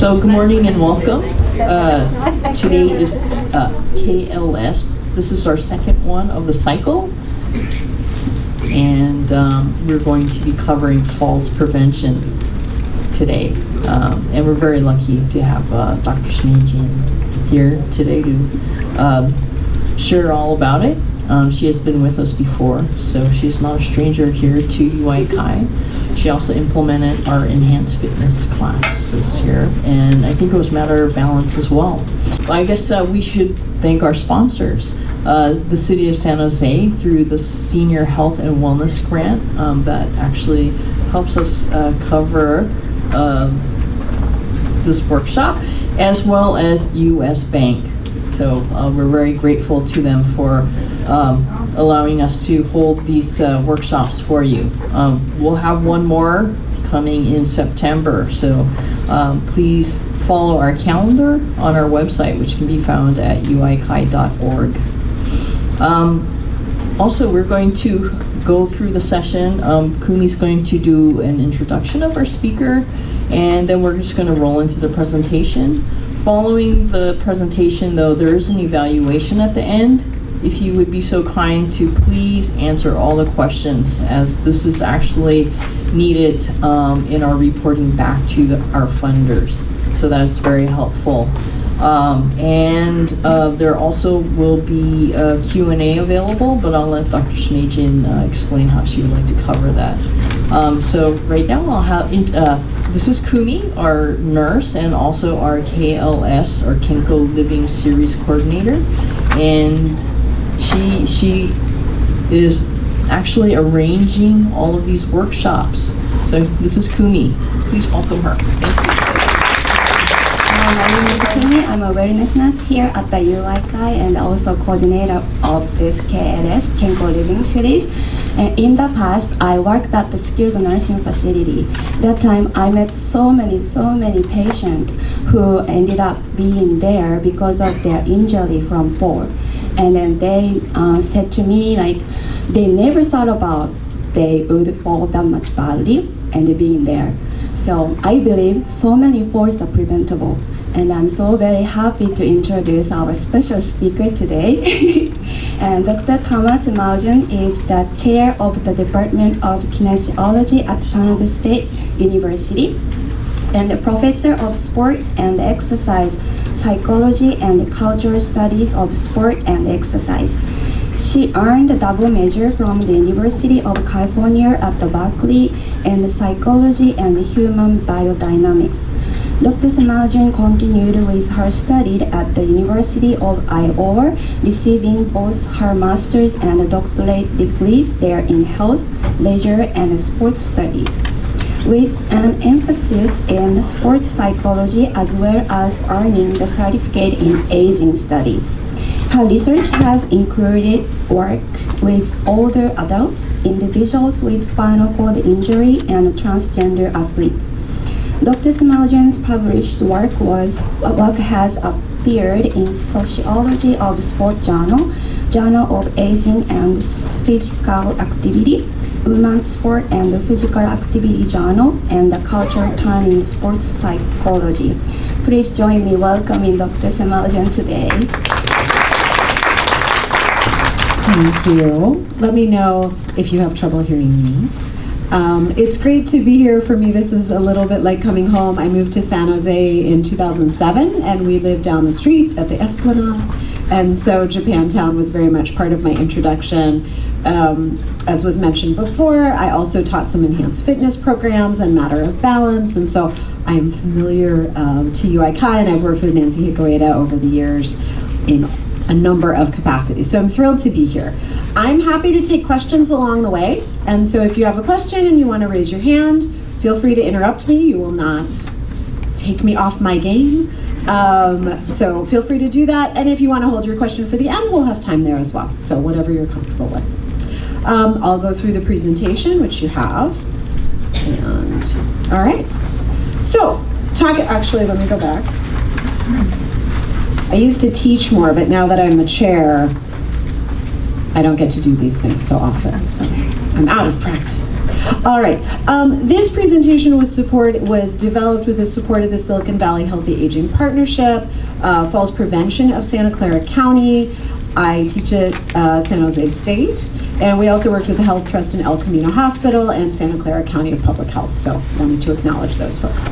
So good morning and welcome. Today is KLS. This is our second one of the cycle. And we're going to be covering falls prevention today. And we're very lucky to have Dr. Semerjian here today to share all about it. She has been with us before, so she's not a stranger here to UI-Kai. She also implemented our enhanced fitness classes here, and I think it was a matter of balance as well. I guess we should thank our sponsors. The City of San Jose through the Senior Health and Wellness Grant that actually helps us cover this workshop, as well as US Bank. So we're very grateful to them for allowing us to hold these workshops for you. We'll have one more coming in September, so please follow our calendar on our website, which can be found at uikai.org. Also, we're going to go through the session. Kumi's going to do an introduction of our speaker, and then we're just going to roll into the presentation. Following the presentation, though, there is an evaluation at the end. If you would be so kind to please answer all the questions, as this is actually needed in our reporting back to our funders. So that's very helpful. And there also will be a Q&A available, but I'll let Dr. Semerjian explain how she would like to cover that. So right now I'll have, this is Kumi, our nurse, and also our KLS, or Kenko Living Series Coordinator. And she is actually arranging all of these workshops. So this is Kumi. Please welcome her. Thank you. My name is Kumi. I'm a wellness nurse here at the UI-Kai and also coordinator of this KLS, Kenko Living Series. And in the past, I worked at the skilled nursing facility. That time, I met so many patients who ended up being there because of their injury from fall. And then they said to me, like, they never thought about they would fall that much badly and being there. So I believe so many falls are preventable. And I'm so very happy to introduce our special speaker today. And Dr. Tamar Semerjian is the chair of the Department of Kinesiology at San Jose State University and a professor of sport and exercise psychology and cultural studies of sport and exercise. She earned a double major from the University of California at the Berkeley in psychology and human biodynamics. Dr. Semerjian continued with her study at the University of Iowa, receiving both her master's and doctorate degrees there in health, leisure, and sports studies, with an emphasis in sports psychology as well as earning the certificate in aging studies. Her research has included work with older adults, individuals with spinal cord injury, and transgender athletes. Dr. Semerjian's published work has appeared in Sociology of Sport Journal, Journal of Aging and Physical Activity, Women's Sport and Physical Activity Journal, and the Culture Turning Sports Psychology. Please join me welcoming Dr. Semerjian today. Thank you. Let me know if you have trouble hearing me. It's great to be here. For me, this is a little bit like coming home. I moved to San Jose in 2007, and we lived down the street at the Esplanade. And so Japantown was very much part of my introduction. As was mentioned before, I also taught some enhanced fitness programs and matter of balance. And so I am familiar to UI-Kai, and I've worked with Nancy Higuera over the years in a number of capacities. So I'm thrilled to be here. I'm happy to take questions along the way. And so if you have a question and you want to raise your hand, feel free to interrupt me. You will not take me off my game. So feel free to do that. And if you want to hold your question for the end, we'll have time there as well. So whatever you're comfortable with. I'll go through the presentation, which you have. And all right. So actually, let me go back. I used to teach more, but now that I'm the chair, I don't get to do these things so often, so I'm out of practice. All right. This presentation was developed with the support of the Silicon Valley Healthy Aging Partnership, Falls Prevention of Santa Clara County. I teach at San Jose State, and we also worked with the Health Trust in El Camino Hospital and Santa Clara County Public Health, so wanted to acknowledge those folks.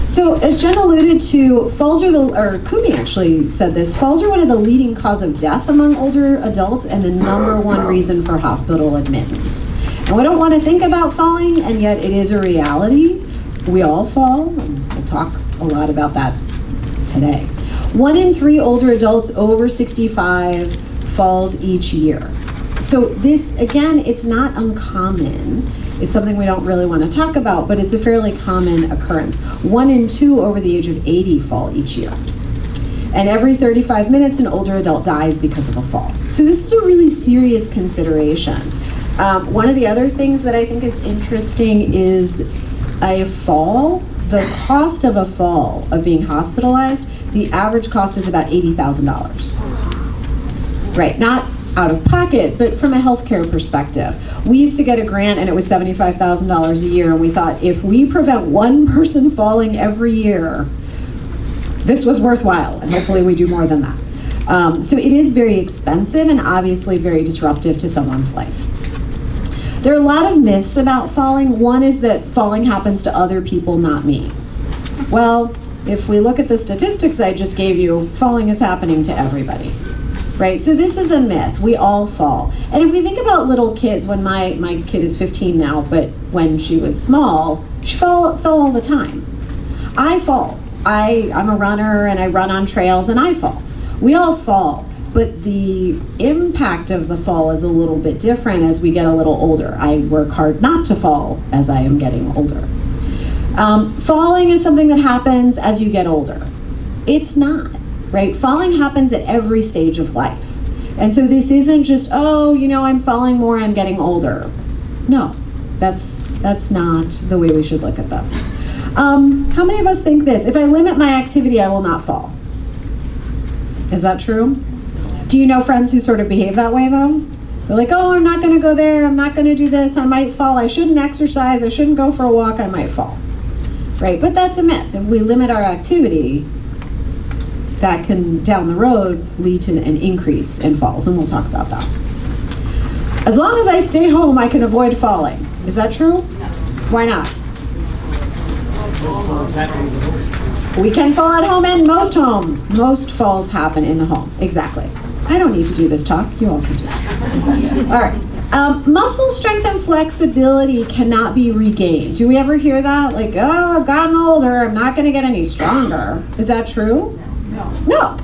So as Jen alluded to, falls are Kumi actually said this, falls are one of the leading cause of death among older adults and the #1 reason for hospital admittance. And we don't want to think about falling, and yet it is a reality. We all fall, and we'll talk a lot about that today. 1 in 3 older adults over 65 falls each year. So this, again, it's not uncommon. It's something we don't really want to talk about, but it's a fairly common occurrence. 1 in 2 over the age of 80 fall each year. And every 35 minutes, an older adult dies because of a fall. So this is a really serious consideration. One of the other things that I think is interesting is a fall, the cost of a fall, of being hospitalized, the average cost is about $80,000. Right, not out of pocket, but from a healthcare perspective. We used to get a grant and it was $75,000 a year, and we thought if we prevent 1 person falling every year, this was worthwhile, and hopefully we do more than that. So it is very expensive and obviously very disruptive to someone's life. There are a lot of myths about falling. One is that falling happens to other people, not me. Well, if we look at the statistics I just gave you, falling is happening to everybody. Right, so this is a myth. We all fall. And if we think about little kids, when my kid is 15 now, but when she was small, she fell all the time. I fall. I'm a runner and I run on trails and I fall. We all fall, but the impact of the fall is a little bit different as we get a little older. I work hard not to fall as I am getting older. Falling is something that happens as you get older. It's not. Right? Falling happens at every stage of life. And so this isn't just, oh, you know, I'm falling more, I'm getting older. No, that's not the way we should look at this. How many of us think this? If I limit my activity, I will not fall. Is that true? Do you know friends who sort of behave that way though? They're like, oh, I'm not gonna go there, I'm not gonna do this, I might fall, I shouldn't exercise, I shouldn't go for a walk, I might fall. Right, but that's a myth. If we limit our activity, that can, down the road, lead to an increase in falls, and we'll talk about that. As long as I stay home, I can avoid falling. Is that true? No. Why not? We can fall at home and most homes. Most falls happen in the home. Exactly. I don't need to do this talk. You all can do this. All right. Muscle strength and flexibility cannot be regained. Do we ever hear that? Like, oh, I've gotten older, I'm not going to get any stronger. Is that true? No.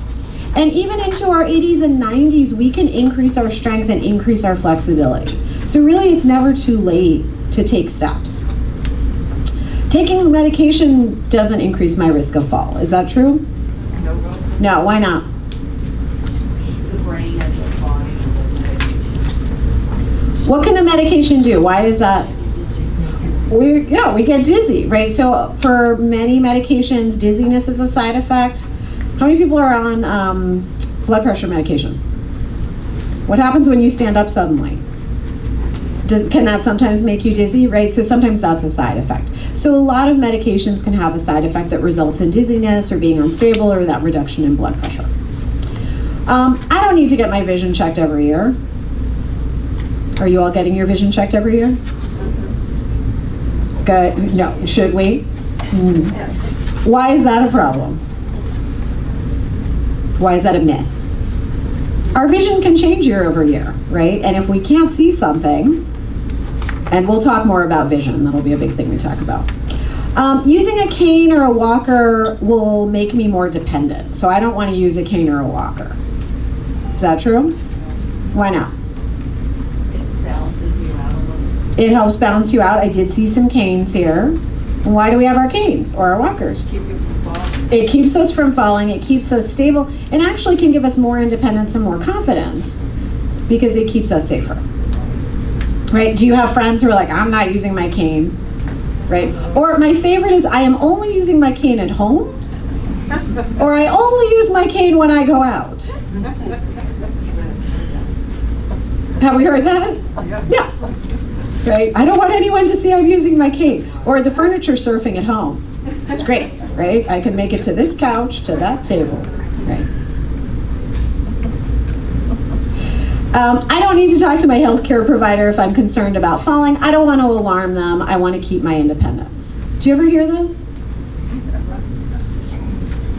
And even into our 80s and 90s, we can increase our strength and increase our flexibility. So really, it's never too late to take steps. Taking medication doesn't increase my risk of fall. Is that true? No, why not? The brain has a body. What can the medication do? Why is that? We get dizzy, right? So for many medications, dizziness is a side effect. How many people are on blood pressure medication? What happens when you stand up suddenly? Can that sometimes make you dizzy, right? So sometimes that's a side effect. So a lot of medications can have a side effect that results in dizziness or being unstable or that reduction in blood pressure. I don't need to get my vision checked every year. Are you all getting your vision checked every year? Good. No. Should we? Why is that a problem? Why is that a myth? Our vision can change year over year, right? And if we can't see something, and we'll talk more about vision, that'll be a big thing we talk about. Using a cane or a walker will make me more dependent, so I don't want to use a cane or a walker. Is that true? Why not? It balances you out a little. It helps balance you out. I did see some canes here. Why do we have our canes or our walkers? Keep you from falling. It keeps us from falling, it keeps us stable, and actually can give us more independence and more confidence because it keeps us safer. Right? Do you have friends who are like, I'm not using my cane? Right? Or my favorite is, I am only using my cane at home, or I only use my cane when I go out. Have we heard that? Yeah. right? I don't want anyone to see I'm using my cane. Or the furniture surfing at home. It's great, right? I can make it to this couch, to that table, right? I don't need to talk to my healthcare provider if I'm concerned about falling. I don't want to alarm them. I want to keep my independence. Do you ever hear this?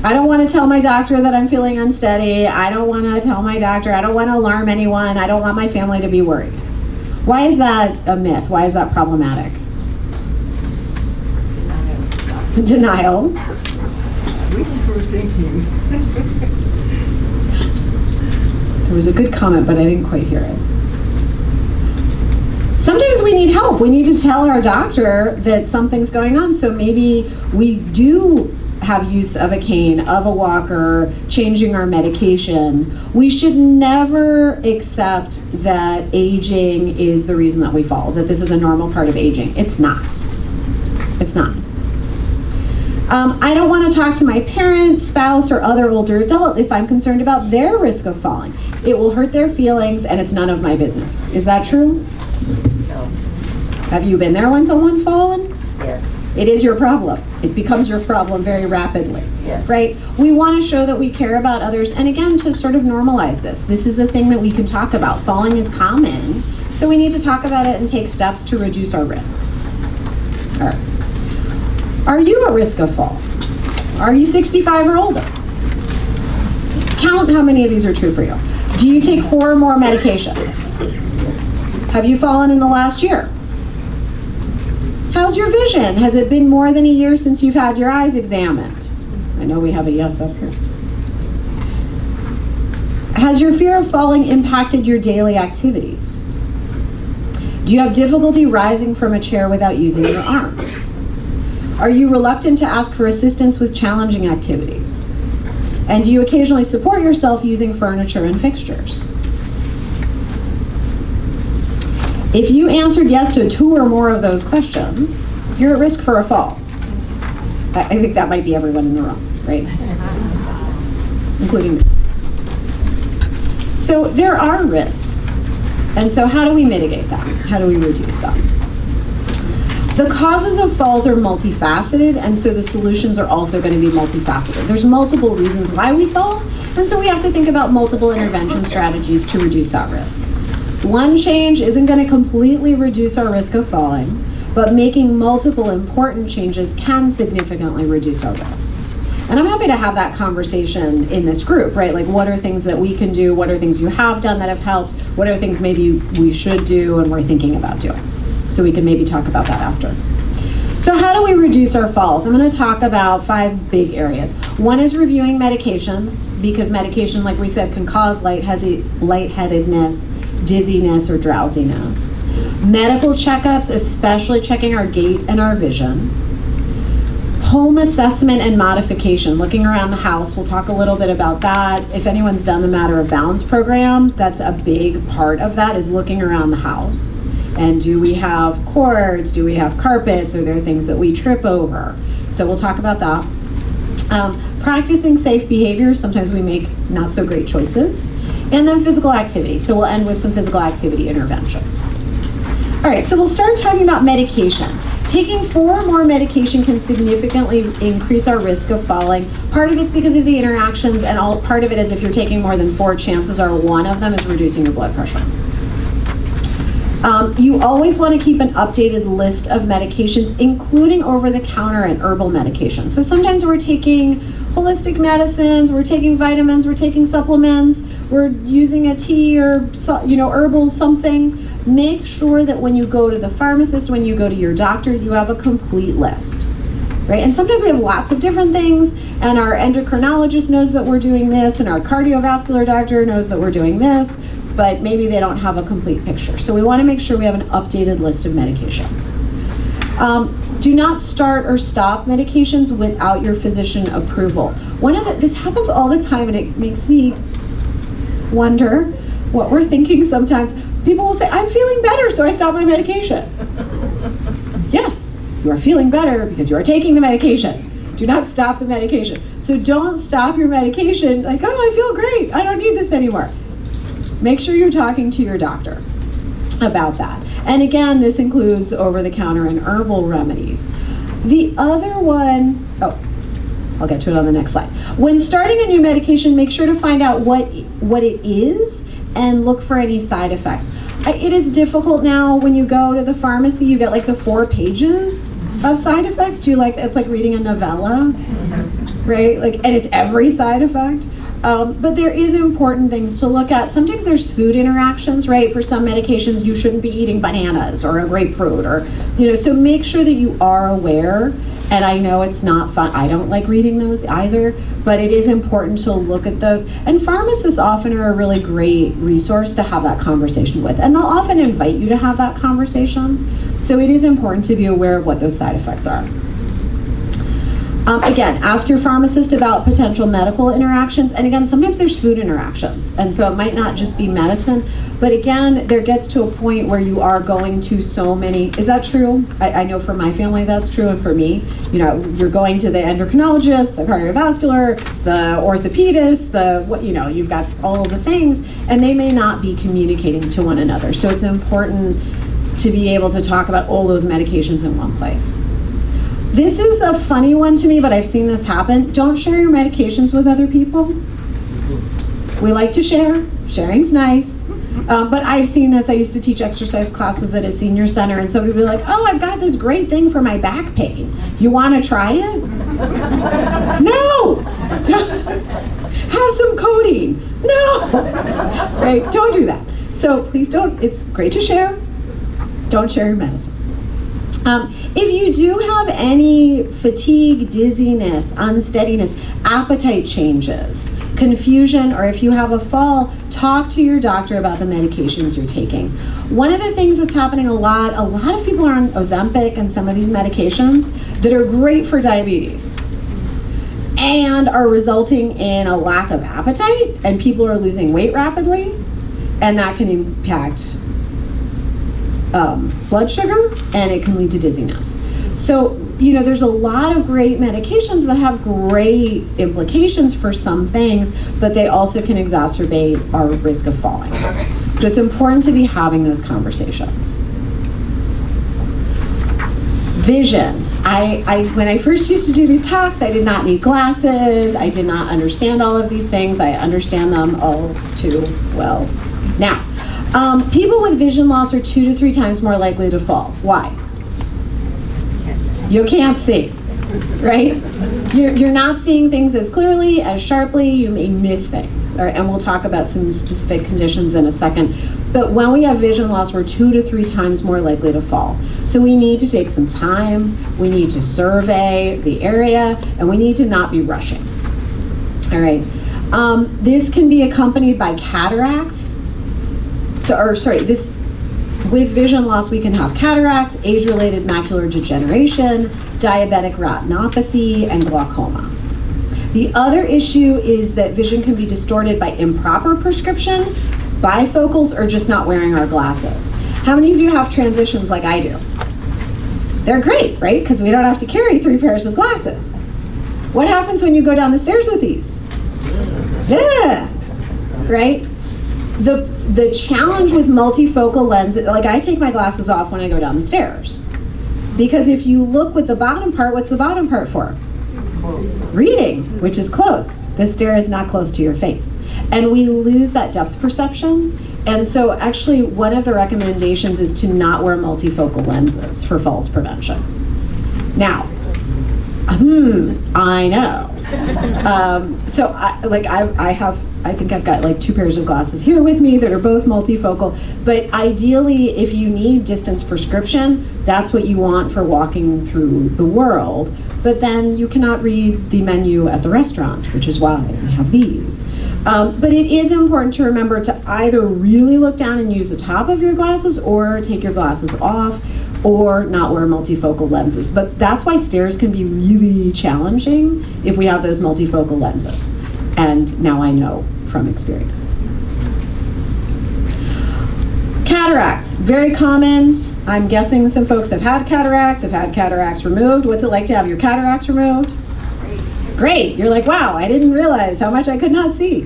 I don't want to tell my doctor that I'm feeling unsteady. I don't want to tell my doctor. I don't want to alarm anyone. I don't want my family to be worried. Why is that a myth? Why is that problematic? Denial. Wishful thinking. There was a good comment, but I didn't quite hear it. Sometimes we need help. We need to tell our doctor that something's going on. So maybe we do have use of a cane, of a walker, changing our medication. We should never accept that aging is the reason that we fall, that this is a normal part of aging. It's not. It's not. I don't want to talk to my parent, spouse, or other older adult if I'm concerned about their risk of falling. It will hurt their feelings and it's none of my business. Is that true? No. Have you been there when someone's fallen? Yes. It is your problem. It becomes your problem very rapidly, Yes. right? We want to show that we care about others, and again, to sort of normalize this. This is a thing that we can talk about. Falling is common, so we need to talk about it and take steps to reduce our risk. All right. Are you at risk of fall? Are you 65 or older? Count how many of these are true for you. Do you take 4 or more medications? Have you fallen in the last year? How's your vision? Has it been more than a year since you've had your eyes examined? I know we have a yes up here. Has your fear of falling impacted your daily activities? Do you have difficulty rising from a chair without using your arms? Are you reluctant to ask for assistance with challenging activities? And do you occasionally support yourself using furniture and fixtures? If you answered yes to 2 or more of those questions, you're at risk for a fall. I think that might be everyone in the room, right? Including me. So there are risks. And so how do we mitigate that? How do we reduce them? The causes of falls are multifaceted, and so the solutions are also going to be multifaceted. There's multiple reasons why we fall, and so we have to think about multiple intervention strategies to reduce that risk. One change isn't going to completely reduce our risk of falling, but making multiple important changes can significantly reduce our risk. And I'm happy to have that conversation in this group, right? Like, what are things that we can do? What are things you have done that have helped? What are things maybe we should do and we're thinking about doing? So we can maybe talk about that after. So how do we reduce our falls? I'm going to talk about 5 big areas. One is reviewing medications, because medication, like we said, can cause lightheadedness, dizziness, or drowsiness. Medical checkups, especially checking our gait and our vision. Home assessment and modification, looking around the house. We'll talk a little bit about that. If anyone's done the Matter of Balance program, that's a big part of that, is looking around the house. And do we have cords? Do we have carpets? Are there things that we trip over? So we'll talk about that. Practicing safe behaviors. Sometimes we make not so great choices. And then physical activity. So we'll end with some physical activity interventions. All right, so we'll start talking about medication. Taking 4 or more medication can significantly increase our risk of falling. Part of it's because of the interactions, and part of it is if you're taking more than 4, chances are one of them is reducing your blood pressure. You always want to keep an updated list of medications, including over-the-counter and herbal medications. So sometimes we're taking holistic medicines, we're taking vitamins, we're taking supplements, we're using a tea or herbal something. Make sure that when you go to the pharmacist, when you go to your doctor, you have a complete list, right? And sometimes we have lots of different things, and our endocrinologist knows that we're doing this, and our cardiovascular doctor knows that we're doing this, but maybe they don't have a complete picture. So we want to make sure we have an updated list of medications. Do not start or stop medications without your physician approval. This happens all the time, and it makes me wonder what we're thinking sometimes. People will say, I'm feeling better, so I stop my medication. Yes, you are feeling better because you are taking the medication. Do not stop the medication. So don't stop your medication like, oh, I feel great, I don't need this anymore. Make sure you're talking to your doctor about that. And again, this includes over-the-counter and herbal remedies. The other one, oh, I'll get to it on the next slide. When starting a new medication, make sure to find out what it is and look for any side effects. It is difficult now when you go to the pharmacy, you get like the 4 pages of side effects. Do you like, it's like reading a novella, right? Like, and it's every side effect. But there is important things to look at. Sometimes there's food interactions, right? For some medications, you shouldn't be eating bananas or a grapefruit, or, so make sure that you are aware. And I know it's not fun. I don't like reading those either, but it is important to look at those. And pharmacists often are a really great resource to have that conversation with. And they'll often invite you to have that conversation. So it is important to be aware of what those side effects are. Again, ask your pharmacist about potential medical interactions. And again, sometimes there's food interactions. And so it might not just be medicine. But again, there gets to a point where you are going to so many. Is that true? I know for my family that's true. And for me, you're going to the endocrinologist, the cardiovascular, the orthopedist, you've got all of the things. And they may not be communicating to one another. So it's important to be able to talk about all those medications in one place. This is a funny one to me, but I've seen this happen. Don't share your medications with other people. We like to share. Sharing's nice. But I've seen this. I used to teach exercise classes at a senior center, and somebody would be like, oh, I've got this great thing for my back pain. You want to try it? No! Have some codeine. No! Right? Don't do that. So please don't. It's great to share. Don't share your medicine. If you do have any fatigue, dizziness, unsteadiness, appetite changes, confusion, or if you have a fall, talk to your doctor about the medications you're taking. One of the things that's happening a lot of people are on Ozempic and some of these medications that are great for diabetes and are resulting in a lack of appetite, and people are losing weight rapidly, and that can impact blood sugar, and it can lead to dizziness. So, there's a lot of great medications that have great implications for some things, but they also can exacerbate our risk of falling. So it's important to be having those conversations. Vision. When I first used to do these talks, I did not need glasses. I did not understand all of these things. I understand them all too well now. People with vision loss are 2 to 3 times more likely to fall. Why? You can't see, right? You're not seeing things as clearly, as sharply. You may miss things. All right, and we'll talk about some specific conditions in a second. But when we have vision loss, we're 2 to 3 times more likely to fall. So we need to take some time. We need to survey the area, and we need to not be rushing. All right. This can be accompanied by cataracts. With vision loss, we can have cataracts, age-related macular degeneration, diabetic retinopathy, and glaucoma. The other issue is that vision can be distorted by improper prescription, bifocals, or just not wearing our glasses. How many of you have transitions like I do? They're great, right? Because we don't have to carry 3 pairs of glasses. What happens when you go down the stairs with these? Yeah, right? The challenge with multifocal lenses, like I take my glasses off when I go down the stairs. Because if you look with the bottom part, what's the bottom part for? Reading, which is close. The stair is not close to your face. And we lose that depth perception. And so actually one of the recommendations is to not wear multifocal lenses for falls prevention. Now, I know. So I think I've got like 2 pairs of glasses here with me that are both multifocal, but ideally if you need distance prescription, that's what you want for walking through the world, but then you cannot read the menu at the restaurant, which is why we have these. But it is important to remember to either really look down and use the top of your glasses or take your glasses off or not wear multifocal lenses. But that's why stairs can be really challenging if we have those multifocal lenses. And now I know from experience. Cataracts, very common. I'm guessing some folks have had cataracts removed. What's it like to have your cataracts removed? Great. You're like, wow, I didn't realize how much I could not see,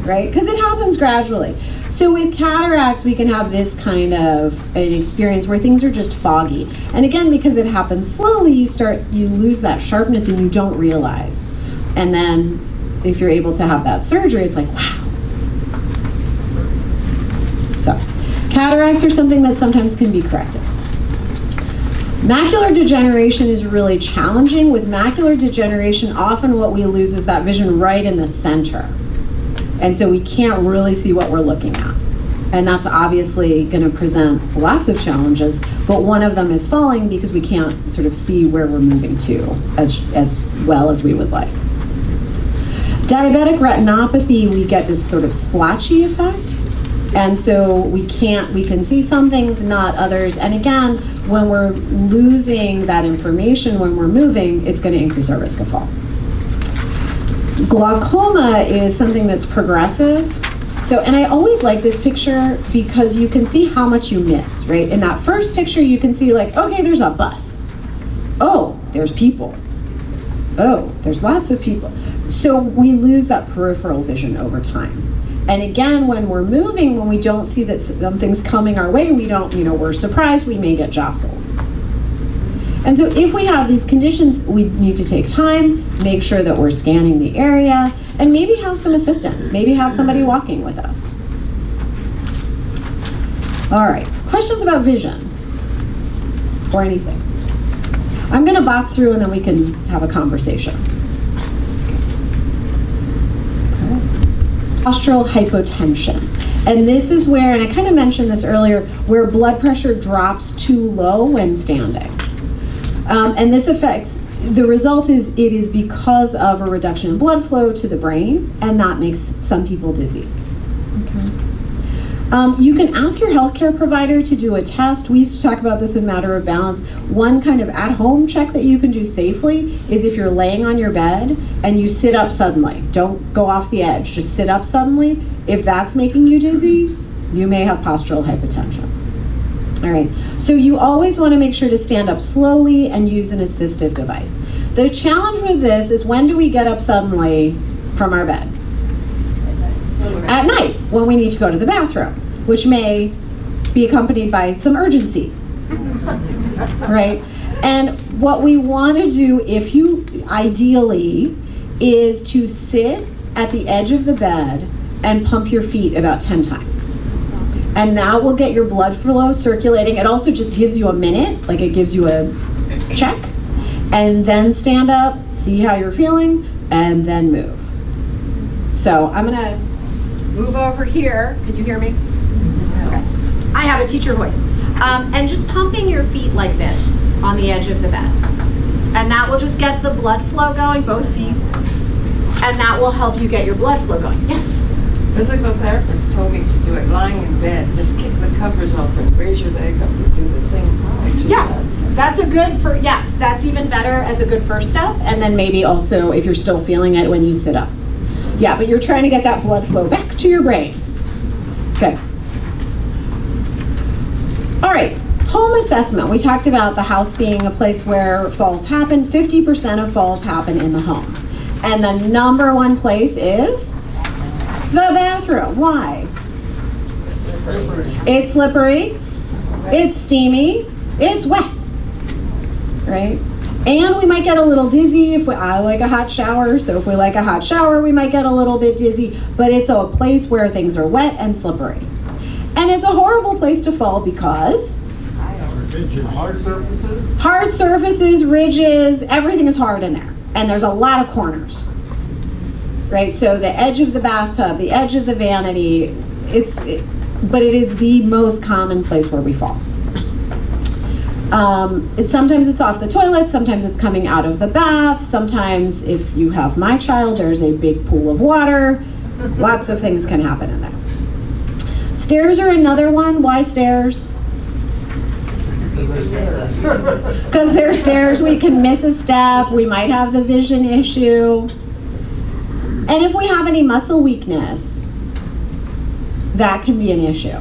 right? Because it happens gradually. So with cataracts, we can have this kind of an experience where things are just foggy. And again, because it happens slowly, you lose that sharpness and you don't realize. And then if you're able to have that surgery, it's like, wow. So cataracts are something that sometimes can be corrected. Macular degeneration is really challenging. With macular degeneration, often what we lose is that vision right in the center. And so we can't really see what we're looking at. And that's obviously going to present lots of challenges, but one of them is falling because we can't sort of see where we're moving to as well as we would like. Diabetic retinopathy, we get this sort of splotchy effect. And so we can see some things, not others. And again, when we're losing that information, when we're moving, it's going to increase our risk of fall. Glaucoma is something that's progressive. So, and I always like this picture because you can see how much you miss, right? In that first picture, you can see like, okay, there's a bus. Oh, there's people. Oh, there's lots of people. So we lose that peripheral vision over time. And again, when we're moving, when we don't see that something's coming our way, we're surprised, we may get jostled. And so if we have these conditions, we need to take time, make sure that we're scanning the area, and maybe have some assistance, maybe have somebody walking with us. All right, questions about vision or anything? I'm gonna bop through and then we can have a conversation. Postural hypotension. And this is where, and I kind of mentioned this earlier, where blood pressure drops too low when standing. And this affects, the result is it is because of a reduction in blood flow to the brain, and that makes some people dizzy. Okay. You can ask your healthcare provider to do a test. We used to talk about this in Matter of Balance. One kind of at-home check that you can do safely is if you're laying on your bed and you sit up suddenly. Don't go off the edge, just sit up suddenly. If that's making you dizzy, you may have postural hypertension. All right, so you always want to make sure to stand up slowly and use an assistive device. The challenge with this is, when do we get up suddenly from our bed? At night, when we need to go to the bathroom, which may be accompanied by some urgency, right? And what we want to do, ideally, is to sit at the edge of the bed and pump your feet about 10 times. And that will get your blood flow circulating. It also just gives you a minute, like it gives you a check, and then stand up, see how you're feeling, and then move. So I'm gonna move over here. Can you hear me? Okay. I have a teacher voice. And just pumping your feet like this on the edge of the bed. And that will just get the blood flow going, both feet. And that will help you get your blood flow going. Yes? Physical therapist told me to do it lying in bed. Just kick the covers open, raise your leg up, and do the same exercise. Yeah, that's that's even better as a good first step. And then maybe also if you're still feeling it when you sit up. Yeah, but you're trying to get that blood flow back to your brain. Okay. All right, home assessment. We talked about the house being a place where falls happen. 50% of falls happen in the home. And the number one place is the bathroom. Why? It's slippery, it's steamy, it's wet, right? And we might get a little dizzy I like a hot shower, so if we like a hot shower, we might get a little bit dizzy, but it's a place where things are wet and slippery. And it's a horrible place to fall because hard surfaces, ridges, everything is hard in there. And there's a lot of corners, right? So the edge of the bathtub, the edge of the vanity, but it is the most common place where we fall. Sometimes it's off the toilet, sometimes it's coming out of the bath, sometimes if you have my child, there's a big pool of water. Lots of things can happen in there. Stairs are another one. Why stairs? Because they're stairs, we can miss a step, we might have the vision issue. And if we have any muscle weakness, that can be an issue.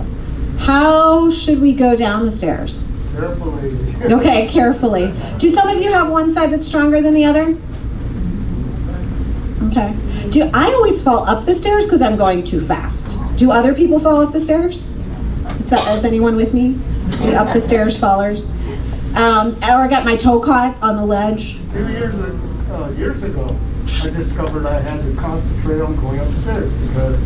How should we go down the stairs? Carefully. Okay, carefully. Do some of you have one side that's stronger than the other? Okay. I always fall up the stairs because I'm going too fast. Do other people fall up the stairs? Is anyone with me? The up the stairs fallers? Or I got my toe caught on the ledge. A few years ago, I discovered I had to concentrate on going upstairs because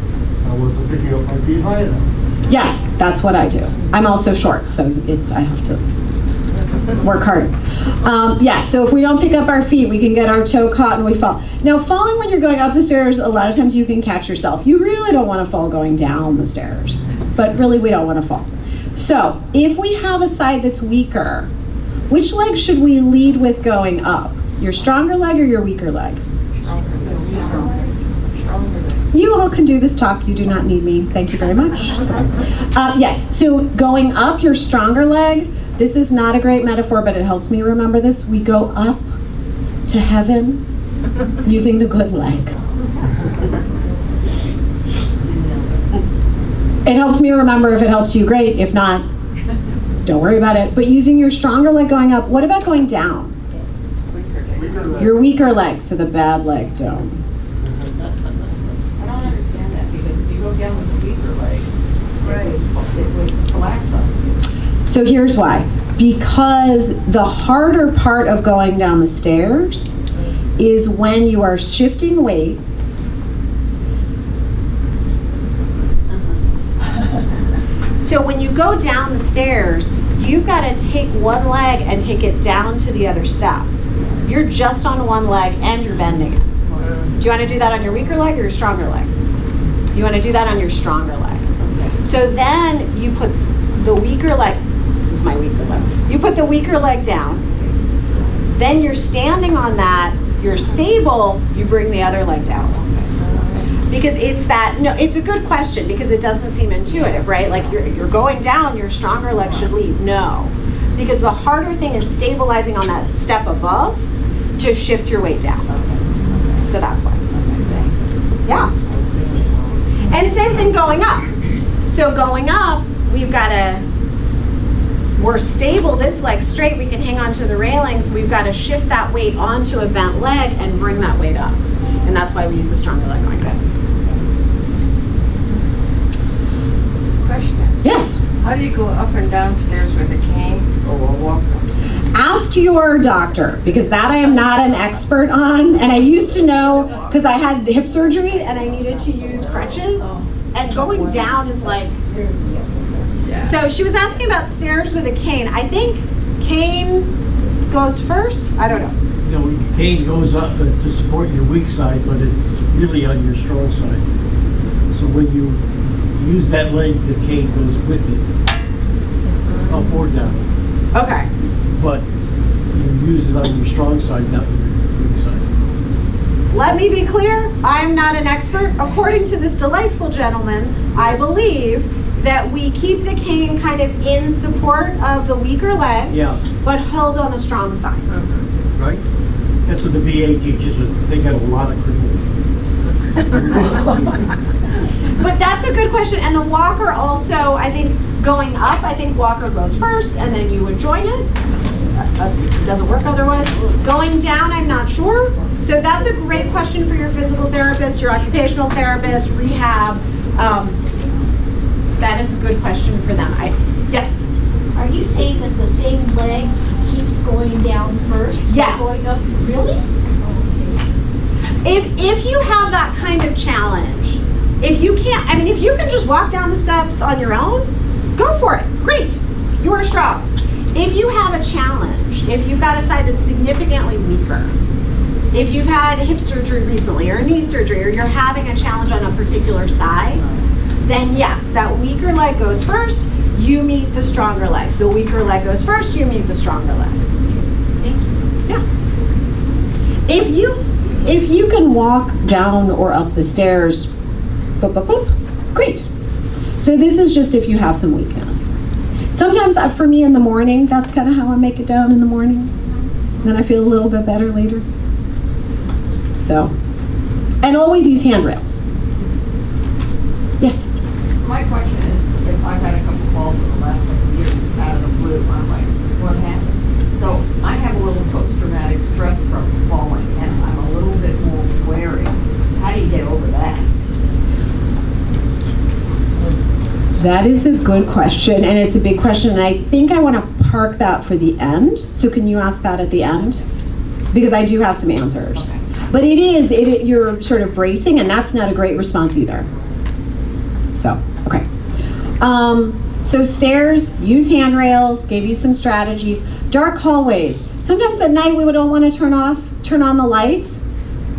I wasn't picking up my feet high enough. Yes, that's what I do. I'm also short, so I have to work harder. Yes, so if we don't pick up our feet, we can get our toe caught and we fall. Now, falling when you're going up the stairs, a lot of times you can catch yourself. You really don't want to fall going down the stairs, but really we don't want to fall. So if we have a side that's weaker, which leg should we lead with going up? Your stronger leg or your weaker leg? You all can do this talk. You do not need me. Thank you very much. Yes, so going up your stronger leg, this is not a great metaphor, but it helps me remember this. We go up to heaven using the good leg. It helps me remember. If it helps you, great. If not, don't worry about it. But using your stronger leg going up, what about going down? Your weaker leg, so the bad leg down. I don't understand that, because if you go down with the weaker leg, it would collapse on you. So here's why. Because the harder part of going down the stairs is when you are shifting weight. So when you go down the stairs, you've got to take one leg and take it down to the other step. You're just on one leg and you're bending it. Do you want to do that on your weaker leg or your stronger leg? You want to do that on your stronger leg. So then you put the weaker leg, this is my weaker leg, you put the weaker leg down, then you're standing on that, you're stable, you bring the other leg down. Because it's that, no, it's a good question because it doesn't seem intuitive, right? Like you're going down, your stronger leg should lead. No. Because the harder thing is stabilizing on that step above to shift your weight down. So that's why. Yeah. And same thing going up. So going up, we've got to, we're stable, this leg straight, we can hang on to the railings, we've got to shift that weight onto a bent leg and bring that weight up. And that's why we use the stronger leg going down. Question. Yes. How do you go up and down stairs with a cane or a walker? Ask your doctor, because that I am not an expert on. And I used to know, because I had hip surgery and I needed to use crutches. And going down is like, so she was asking about stairs with a cane. I think cane goes first. I don't know. You know, cane goes up to support your weak side, but it's really on your strong side. So when you use that leg, the cane goes with it, up or down. Okay. But you use it on your strong side, not your weak side. Let me be clear, I am not an expert. According to this delightful gentleman, I believe that we keep the cane kind of in support of the weaker leg, Yeah. but held on the strong side. Right? That's what the VA teaches. They got a lot of criminals. But that's a good question. And the walker also, I think, going up, I think walker goes first, and then you would join it. It doesn't work otherwise. Going down, I'm not sure. So that's a great question for your physical therapist, your occupational therapist, rehab. That is a good question for them. Yes? Are you saying that the same leg keeps going down first? Yes. Going up? Really? If you have that kind of challenge, if you can't, I mean, if you can just walk down the steps on your own, go for it. Great. You are strong. If you have a challenge, if you've got a side that's significantly weaker, if you've had hip surgery recently or knee surgery, or you're having a challenge on a particular side, then yes, that weaker leg goes first, you meet the stronger leg. The weaker leg goes first, you meet the stronger leg. Thank you. Yeah. If you can walk down or up the stairs, boop, boop, boop, great. So this is just if you have some weakness. Sometimes for me in the morning, that's kind of how I make it down in the morning. Then I feel a little bit better later. So, and always use handrails. Yes? My question is, if I've had a couple falls in the last couple of years out of the blue, I'm like, what happened? So I have a little post-traumatic stress from falling, and I'm a little bit more wary. How do you get over that? That is a good question, and it's a big question, and I think I want to park that for the end. So can you ask that at the end? Because I do have some answers. Okay. But you're sort of bracing, and that's not a great response either. So, okay. So stairs, use handrails, gave you some strategies. Dark hallways. Sometimes at night we don't want to turn on the lights,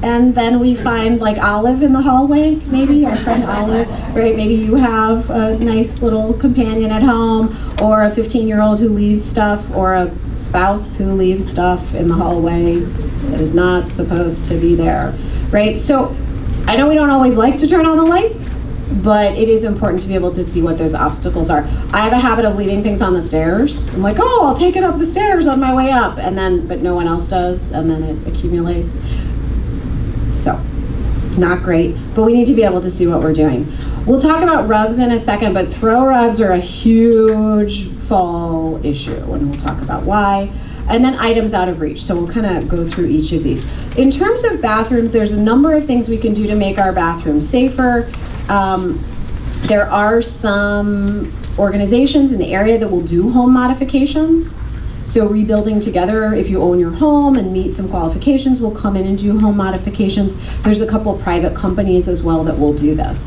and then we find like Olive in the hallway, maybe, our friend Olive, right? Maybe you have a nice little companion at home, or a 15-year-old who leaves stuff, or a spouse who leaves stuff in the hallway that is not supposed to be there, right? So I know we don't always like to turn on the lights, but it is important to be able to see what those obstacles are. I have a habit of leaving things on the stairs. I'm like, oh, I'll take it up the stairs on my way up, but no one else does, and then it accumulates. So, not great, but we need to be able to see what we're doing. We'll talk about rugs in a second, but throw rugs are a huge fall issue, and we'll talk about why. And then items out of reach, so we'll kind of go through each of these. In terms of bathrooms, there's a number of things we can do to make our bathrooms safer. There are some organizations in the area that will do home modifications. So Rebuilding Together, if you own your home and meet some qualifications, will come in and do home modifications. There's a couple private companies as well that will do this.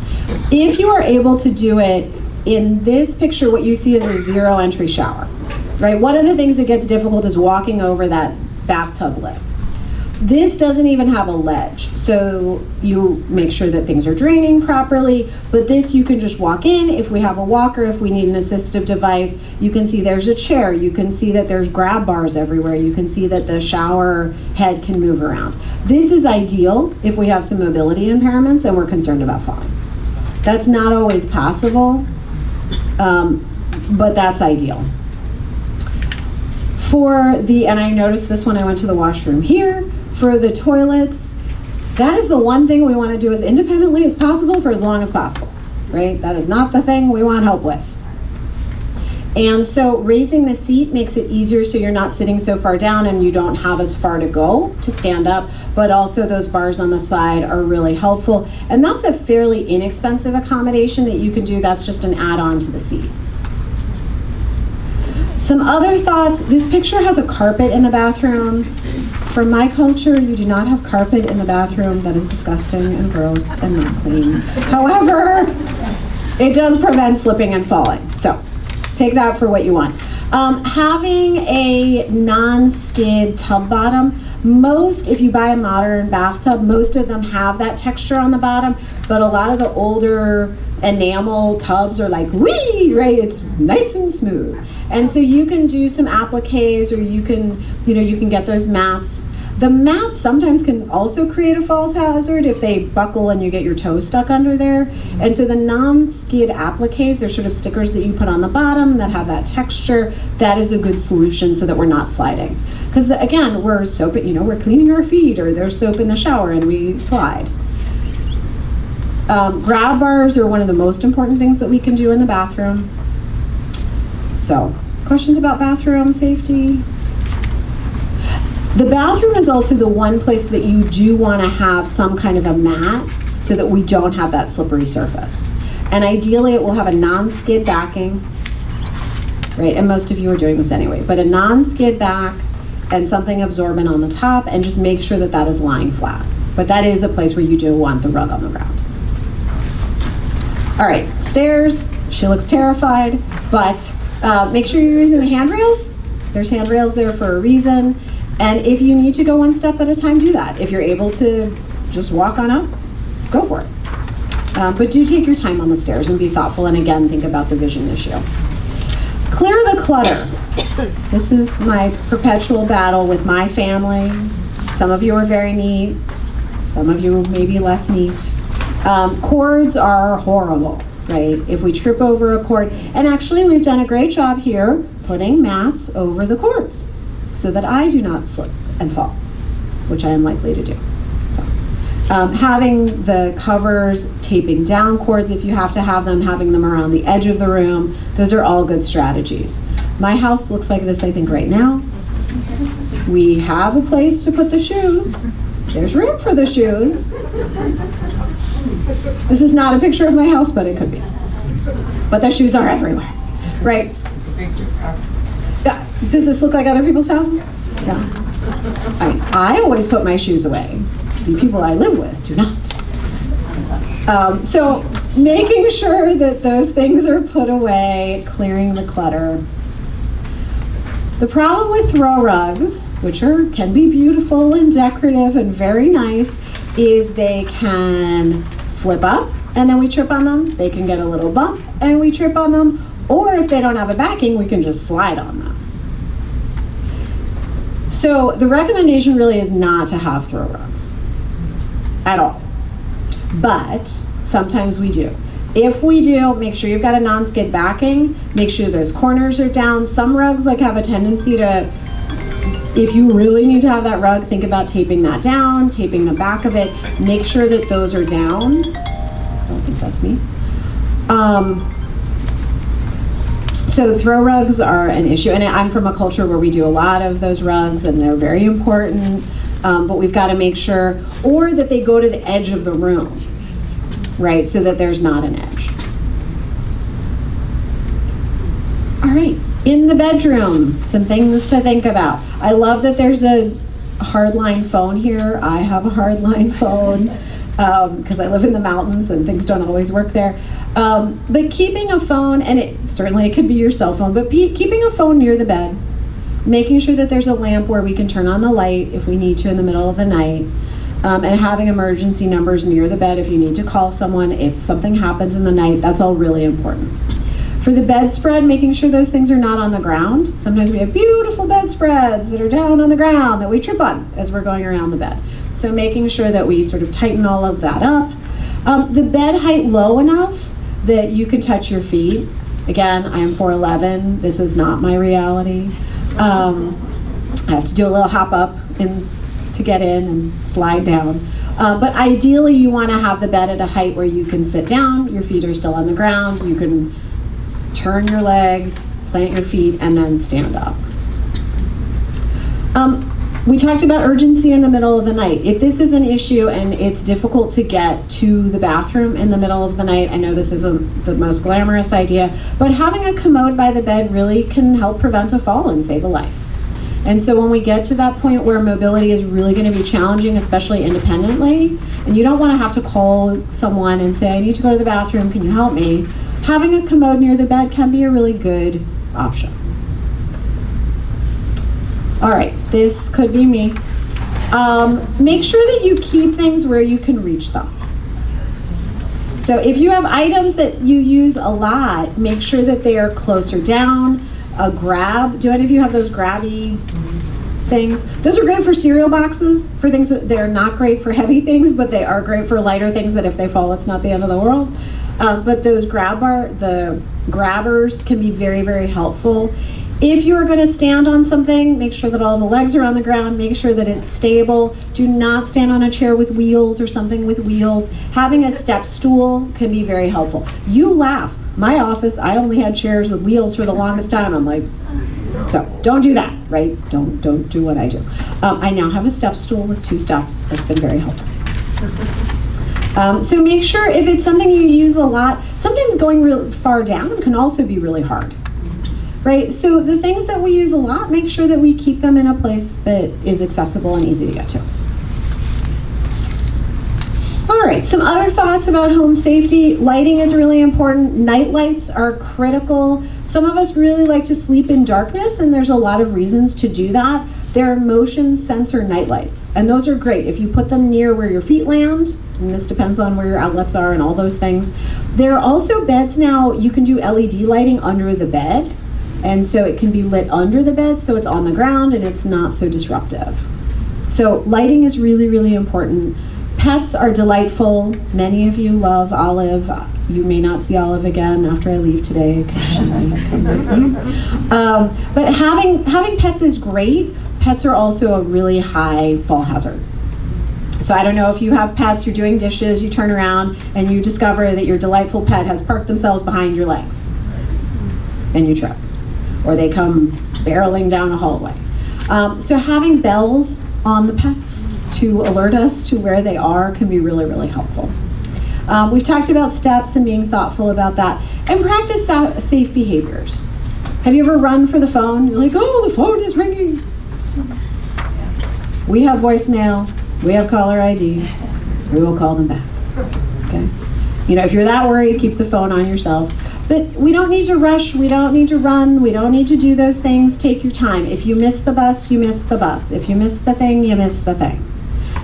If you are able to do it, in this picture, what you see is a zero entry shower, right? One of the things that gets difficult is walking over that bathtub lip. This doesn't even have a ledge, so you make sure that things are draining properly, but this you can just walk in. If we have a walker, if we need an assistive device, you can see there's a chair, you can see that there's grab bars everywhere, you can see that the shower head can move around. This is ideal if we have some mobility impairments and we're concerned about falling. That's not always possible, but that's ideal. And I noticed this when I went to the washroom here, for the toilets, that is the one thing we want to do as independently as possible for as long as possible, right? That is not the thing we want help with. And so raising the seat makes it easier so you're not sitting so far down and you don't have as far to go to stand up, but also those bars on the side are really helpful. And that's a fairly inexpensive accommodation that you can do. That's just an add-on to the seat. Some other thoughts, this picture has a carpet in the bathroom. For my culture, you do not have carpet in the bathroom. That is disgusting and gross and not clean. However, it does prevent slipping and falling. So take that for what you want. Having a non-skid tub bottom, if you buy a modern bathtub, most of them have that texture on the bottom, but a lot of the older enamel tubs are like, wee, right? It's nice and smooth. And so you can do some appliques, or you can get those mats. The mats sometimes can also create a falls hazard if they buckle and you get your toe stuck under there. And so the non-skid appliques, they're sort of stickers that you put on the bottom that have that texture. That is a good solution so that we're not sliding. Because again, we're we're cleaning our feet, or there's soap in the shower and we slide. Grab bars are one of the most important things that we can do in the bathroom. So, questions about bathroom safety? The bathroom is also the one place that you do want to have some kind of a mat so that we don't have that slippery surface. And ideally it will have a non-skid backing, right? And most of you are doing this anyway, but a non-skid back and something absorbent on the top, and just make sure that that is lying flat. But that is a place where you do want the rug on the ground. All right, stairs, she looks terrified, but make sure you're using the handrails. There's handrails there for a reason. And if you need to go one step at a time, do that. If you're able to just walk on up, go for it. But do take your time on the stairs and be thoughtful, and again, think about the vision issue. Clear the clutter. This is my perpetual battle with my family. Some of you are very neat. Some of you may be less neat. Cords are horrible, right? If we trip over a cord, and actually we've done a great job here putting mats over the cords so that I do not slip and fall, which I am likely to do. So, having the covers, taping down cords if you have to have them, having them around the edge of the room, those are all good strategies. My house looks like this, I think, right now. We have a place to put the shoes. There's room for the shoes. This is not a picture of my house, but it could be. but the shoes are everywhere, right? It's a big difference. Does this look like other people's houses? Yeah. I mean, I always put my shoes away. The people I live with do not. So making sure that those things are put away, clearing the clutter. The problem with throw rugs, which can be beautiful and decorative and very nice, is they can flip up and then we trip on them. They can get a little bump and we trip on them. Or if they don't have a backing, we can just slide on them. So the recommendation really is not to have throw rugs at all. But sometimes we do. If we do, make sure you've got a non-skid backing. Make sure those corners are down. Some rugs have a tendency to, if you really need to have that rug, think about taping that down, taping the back of it. Make sure that those are down. I don't think that's me. So throw rugs are an issue, and I'm from a culture where we do a lot of those rugs, and they're very important, but we've got to make sure, or that they go to the edge of the room, right, so that there's not an edge. All right, in the bedroom, some things to think about. I love that there's a hardline phone here. I have a hardline phone because I live in the mountains and things don't always work there. But keeping a phone, and it could be your cell phone, but keeping a phone near the bed, making sure that there's a lamp where we can turn on the light if we need to in the middle of the night, and having emergency numbers near the bed if you need to call someone if something happens in the night. That's all really important. For the bedspread, making sure those things are not on the ground. Sometimes we have beautiful bedspreads that are down on the ground that we trip on as we're going around the bed. So making sure that we sort of tighten all of that up. The bed height low enough that you can touch your feet. Again, I am 4'11". This is not my reality. I have to do a little hop up to get in and slide down. But ideally, you want to have the bed at a height where you can sit down, your feet are still on the ground, you can turn your legs, plant your feet, and then stand up. We talked about urgency in the middle of the night. If this is an issue and it's difficult to get to the bathroom in the middle of the night, I know this isn't the most glamorous idea, but having a commode by the bed really can help prevent a fall and save a life. And so when we get to that point where mobility is really going to be challenging, especially independently, and you don't want to have to call someone and say, I need to go to the bathroom, can you help me? Having a commode near the bed can be a really good option. All right, this could be me. Make sure that you keep things where you can reach them. So if you have items that you use a lot, make sure that they are closer down. A grab, do any of you have those grabby things? Those are great for cereal boxes, for things that they're not great for heavy things, but they are great for lighter things that if they fall, it's not the end of the world. But those the grabbers can be very, very helpful. If you're going to stand on something, make sure that all the legs are on the ground, make sure that it's stable. Do not stand on a chair with wheels or something with wheels. Having a step stool can be very helpful. You laugh. My office, I only had chairs with wheels for the longest time. I'm like, so don't do that, right? Don't do what I do. I now have a step stool with 2 steps. That's been very helpful. So make sure if it's something you use a lot, sometimes going real far down can also be really hard. Right, so the things that we use a lot, make sure that we keep them in a place that is accessible and easy to get to. All right, some other thoughts about home safety. Lighting is really important. Night lights are critical. Some of us really like to sleep in darkness, and there's a lot of reasons to do that. There are motion sensor night lights, and those are great if you put them near where your feet land, and this depends on where your outlets are and all those things. There are also beds now, you can do LED lighting under the bed. And so it can be lit under the bed so it's on the ground and it's not so disruptive. So lighting is really, really important. Pets are delightful. Many of you love Olive. You may not see Olive again after I leave today because she might come with me. But having pets is great. Pets are also a really high fall hazard. So I don't know if you have pets, you're doing dishes, you turn around and you discover that your delightful pet has parked themselves behind your legs and you trip. Or they come barreling down a hallway. So having bells on the pets to alert us to where they are can be really, really helpful. We've talked about steps and being thoughtful about that. And practice safe behaviors. Have you ever run for the phone? You're like, oh, the phone is ringing. We have voicemail. We have caller ID. We will call them back. Okay? You know, if you're that worried, keep the phone on yourself. But we don't need to rush. We don't need to run. We don't need to do those things. Take your time. If you miss the bus, you miss the bus. If you miss the thing, you miss the thing.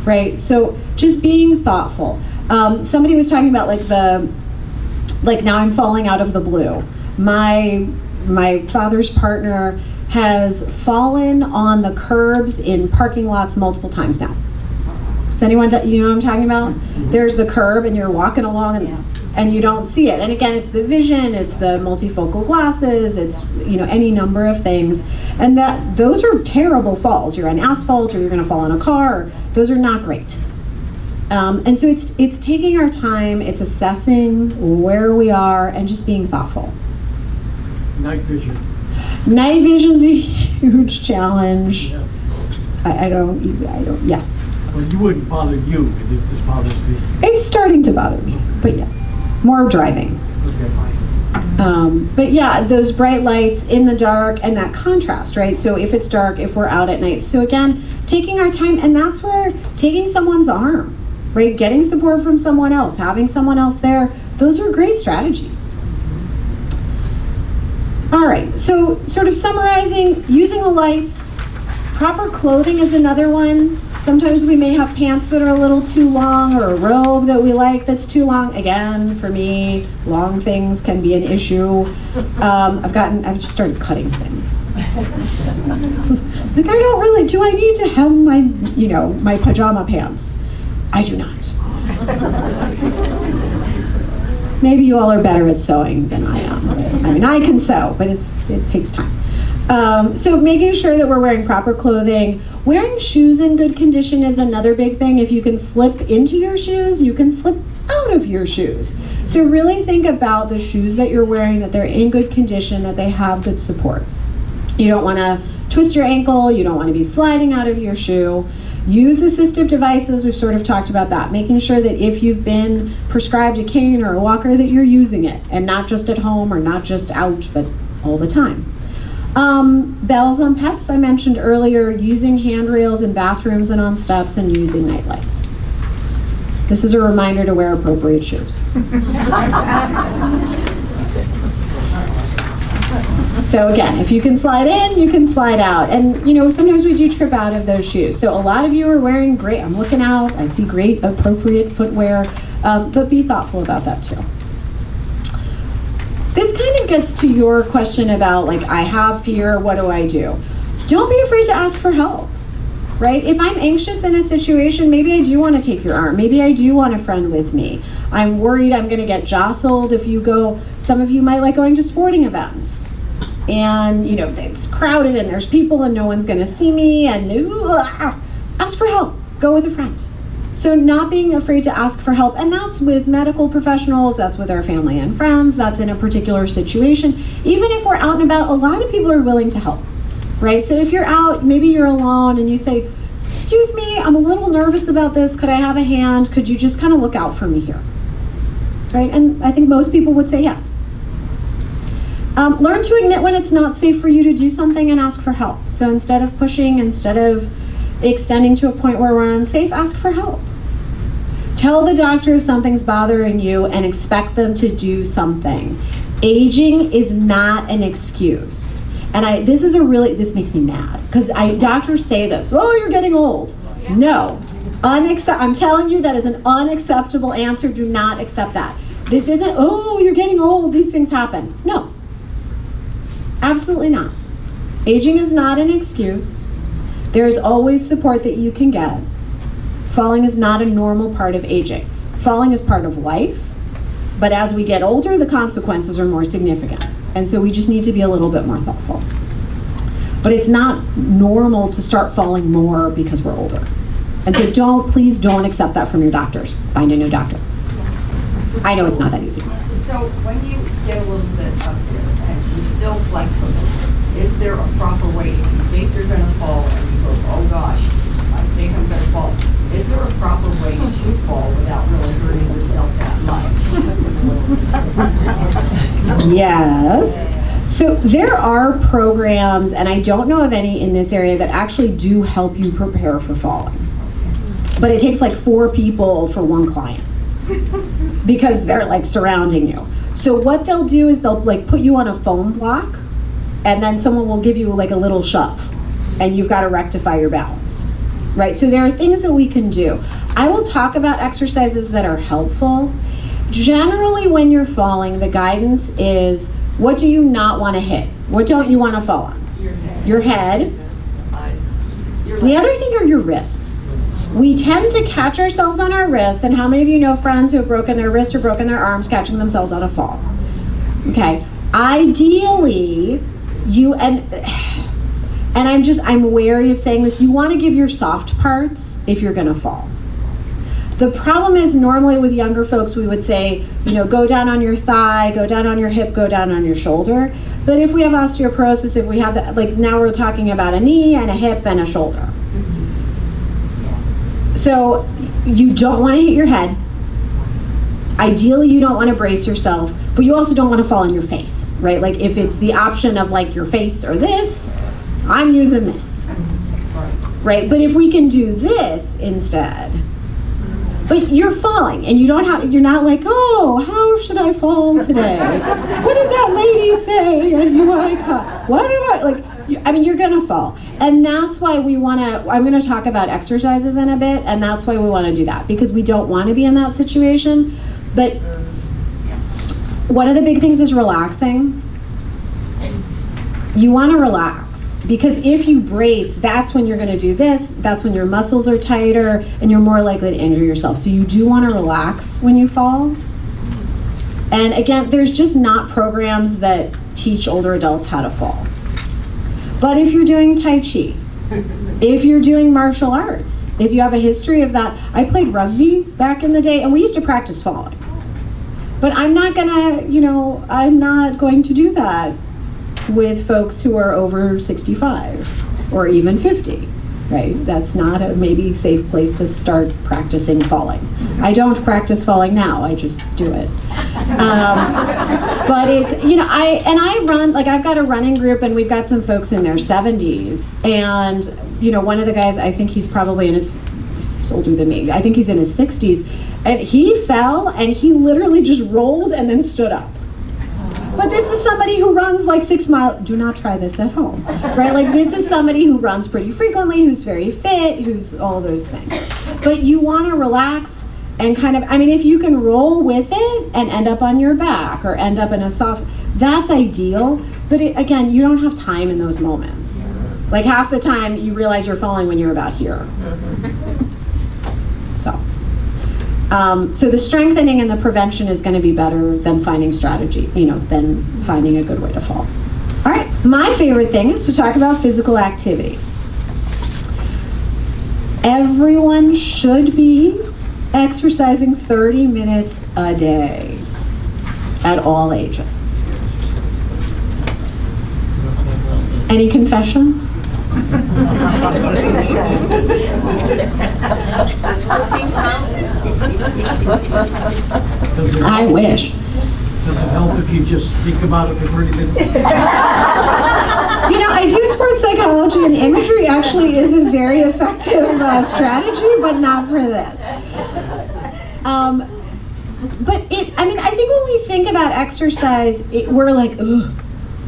Right? So just being thoughtful. Somebody was talking about like now I'm falling out of the blue. My father's partner has fallen on the curbs in parking lots multiple times now. Does anyone, you know what I'm talking about? There's the curb and you're walking along and you don't see it. And again, it's the vision, it's the multifocal glasses, it's, you know, any number of things. And those are terrible falls. You're on asphalt or you're gonna fall on a car. Those are not great. And so it's taking our time, it's assessing where we are and just being thoughtful. Night vision. Night vision's a huge challenge. Yeah. I don't, yes. Well, you wouldn't bother you, but it just bothers me. It's starting to bother me, but yes. More driving. Okay. But yeah, those bright lights in the dark and that contrast, right? So if it's dark, if we're out at night. So again, taking our time, and that's where taking someone's arm, right? Getting support from someone else, having someone else there, those are great strategies. All right, so sort of summarizing, using the lights, proper clothing is another one. Sometimes we may have pants that are a little too long or a robe that we like that's too long. Again, for me, long things can be an issue. I've just started cutting things. Like do I need to hem my pajama pants? I do not. Maybe you all are better at sewing than I am. I mean, I can sew, but it takes time. So making sure that we're wearing proper clothing. Wearing shoes in good condition is another big thing. If you can slip into your shoes, you can slip out of your shoes. So really think about the shoes that you're wearing, that they're in good condition, that they have good support. You don't want to twist your ankle. You don't want to be sliding out of your shoe. Use assistive devices. We've sort of talked about that. Making sure that if you've been prescribed a cane or a walker, that you're using it, and not just at home or not just out, but all the time. Bells on pets, I mentioned earlier, using handrails in bathrooms and on steps, and using night lights. This is a reminder to wear appropriate shoes. So again, if you can slide in, you can slide out. And sometimes we do trip out of those shoes. So a lot of you are wearing great, I'm looking out, I see great appropriate footwear, but be thoughtful about that too. This kind of gets to your question about I have fear, what do I do? Don't be afraid to ask for help, right? If I'm anxious in a situation, maybe I do want to take your arm. Maybe I do want a friend with me. I'm worried I'm going to get jostled if you go. Some of you might like going to sporting events. And, it's crowded and there's people and no one's going to see me. And ask for help. Go with a friend. So not being afraid to ask for help, and that's with medical professionals, that's with our family and friends, that's in a particular situation. Even if we're out and about, a lot of people are willing to help, right? So if you're out, maybe you're alone and you say, excuse me, I'm a little nervous about this, could I have a hand? Could you just kind of look out for me here, right? And I think most people would say yes. Learn to admit when it's not safe for you to do something and ask for help. So instead of pushing, instead of extending to a point where we're unsafe, ask for help. Tell the doctor if something's bothering you and expect them to do something. Aging is not an excuse. And this makes me mad because doctors say this, oh, you're getting old. No, I'm telling you that is an unacceptable answer. Do not accept that. This isn't, oh, you're getting old, these things happen. No, absolutely not. Aging is not an excuse. There is always support that you can get. Falling is not a normal part of aging. Falling is part of life, but as we get older, the consequences are more significant. And so we just need to be a little bit more thoughtful. But it's not normal to start falling more because we're older. And so please don't accept that from your doctors. Find a new doctor. I know it's not that easy. So when you get a little bit up there and you're still flexible, is there a proper way, if you think you're going to fall and you go, oh gosh, I think I'm going to fall, is there a proper way to fall without really hurting yourself that much? Yes. So there are programs, and I don't know of any in this area that actually do help you prepare for falling. But it takes like 4 people for one client because they're like surrounding you. So what they'll do is they'll like put you on a foam block, and then someone will give you like a little shove, and you've got to rectify your balance. Right? So there are things that we can do. I will talk about exercises that are helpful. Generally, when you're falling, the guidance is, what do you not want to hit? What don't you want to fall on? Your head. The other thing are your wrists. We tend to catch ourselves on our wrists, and how many of you know friends who have broken their wrists or broken their arms catching themselves on a fall? Okay. Ideally, I'm wary of saying this, you want to give your soft parts if you're going to fall. The problem is, normally with younger folks, we would say, go down on your thigh, go down on your hip, go down on your shoulder. But if we have osteoporosis, if we have that, like now we're talking about a knee and a hip and a shoulder. So you don't want to hit your head. Ideally, you don't want to brace yourself, but you also don't want to fall on your face, right? Like if it's the option of like your face or this, I'm using this, right? But if we can do this instead, but you're falling and you're not like, oh, how should I fall today? What did that lady say at UICA? You're gonna fall. And that's why I'm gonna talk about exercises in a bit, and that's why we wanna do that, because we don't wanna be in that situation. But one of the big things is relaxing. You wanna relax. Because if you brace, that's when you're going to do this, that's when your muscles are tighter, and you're more likely to injure yourself. So you do want to relax when you fall. And again, there's just not programs that teach older adults how to fall. But if you're doing Tai Chi, if you're doing martial arts, if you have a history of that, I played rugby back in the day, and we used to practice falling. But I'm not going to do that with folks who are over 65 or even 50, right? That's not a maybe safe place to start practicing falling. I don't practice falling now, I just do it. But it's, I run, like I've got a running group, and we've got some folks in their 70s, and one of the guys, I think he's probably he's older than me, I think he's in his 60s, and he fell and he literally just rolled and then stood up. But this is somebody who runs like 6 miles. Do not try this at home, right? Like this is somebody who runs pretty frequently, who's very fit, who's all those things. But you want to relax and if you can roll with it and end up on your back or end up in a soft, that's ideal. But again, you don't have time in those moments. Like half the time you realize you're falling when you're about here. So the strengthening and the prevention is going to be better than finding strategy, than finding a good way to fall. All right, my favorite thing is to talk about physical activity. Everyone should be exercising 30 minutes a day at all ages. Any confessions? I wish. Does it help if you just think about it for 30 minutes? I do sports psychology, and imagery actually is a very effective strategy, but not for this. I think when we think about exercise, we're like, ugh,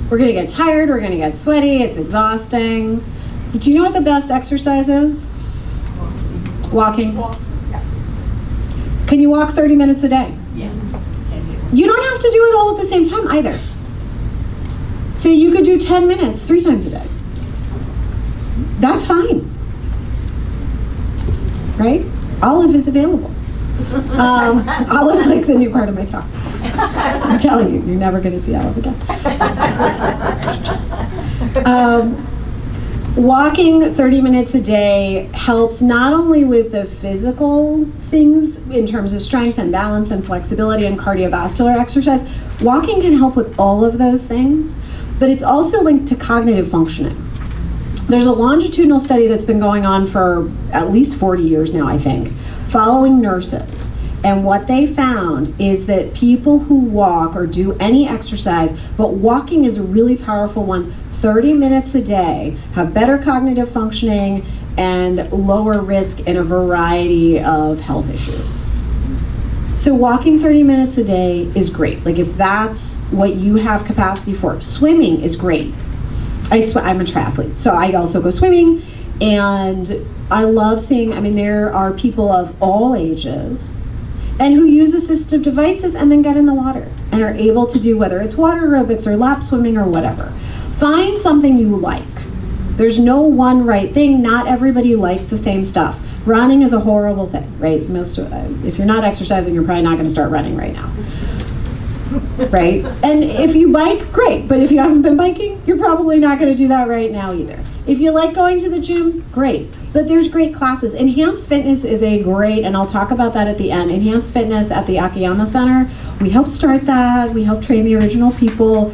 we're gonna get tired, we're gonna get sweaty, it's exhausting. But do you know what the best exercise is? Walking. Can you walk 30 minutes a day? Yeah. You don't have to do it all at the same time either. So you could do 10 minutes 3 times a day. That's fine. Right? Olive is available. Olive's like the new part of my talk. I'm telling you, you're never going to see Olive again. Walking 30 minutes a day helps not only with the physical things in terms of strength and balance and flexibility and cardiovascular exercise. Walking can help with all of those things, but it's also linked to cognitive functioning. There's a longitudinal study that's been going on for at least 40 years now, I think, following nurses. And what they found is that people who walk or do any exercise, but walking is a really powerful one, 30 minutes a day, have better cognitive functioning and lower risk in a variety of health issues. So walking 30 minutes a day is great. Like if that's what you have capacity for. Swimming is great. I'm a triathlete, so I also go swimming, and I love seeing, there are people of all ages and who use assistive devices and then get in the water and are able to do, whether it's water aerobics or lap swimming or whatever. Find something you like. There's no one right thing. Not everybody likes the same stuff. Running is a horrible thing, right? If you're not exercising, you're probably not going to start running right now. Right? And if you bike, great. But if you haven't been biking, you're probably not going to do that right now either. If you like going to the gym, great. But there's great classes. Enhanced Fitness is a great, and I'll talk about that at the end. Enhanced Fitness at the Akiyama Center. We helped start that. We helped train the original people.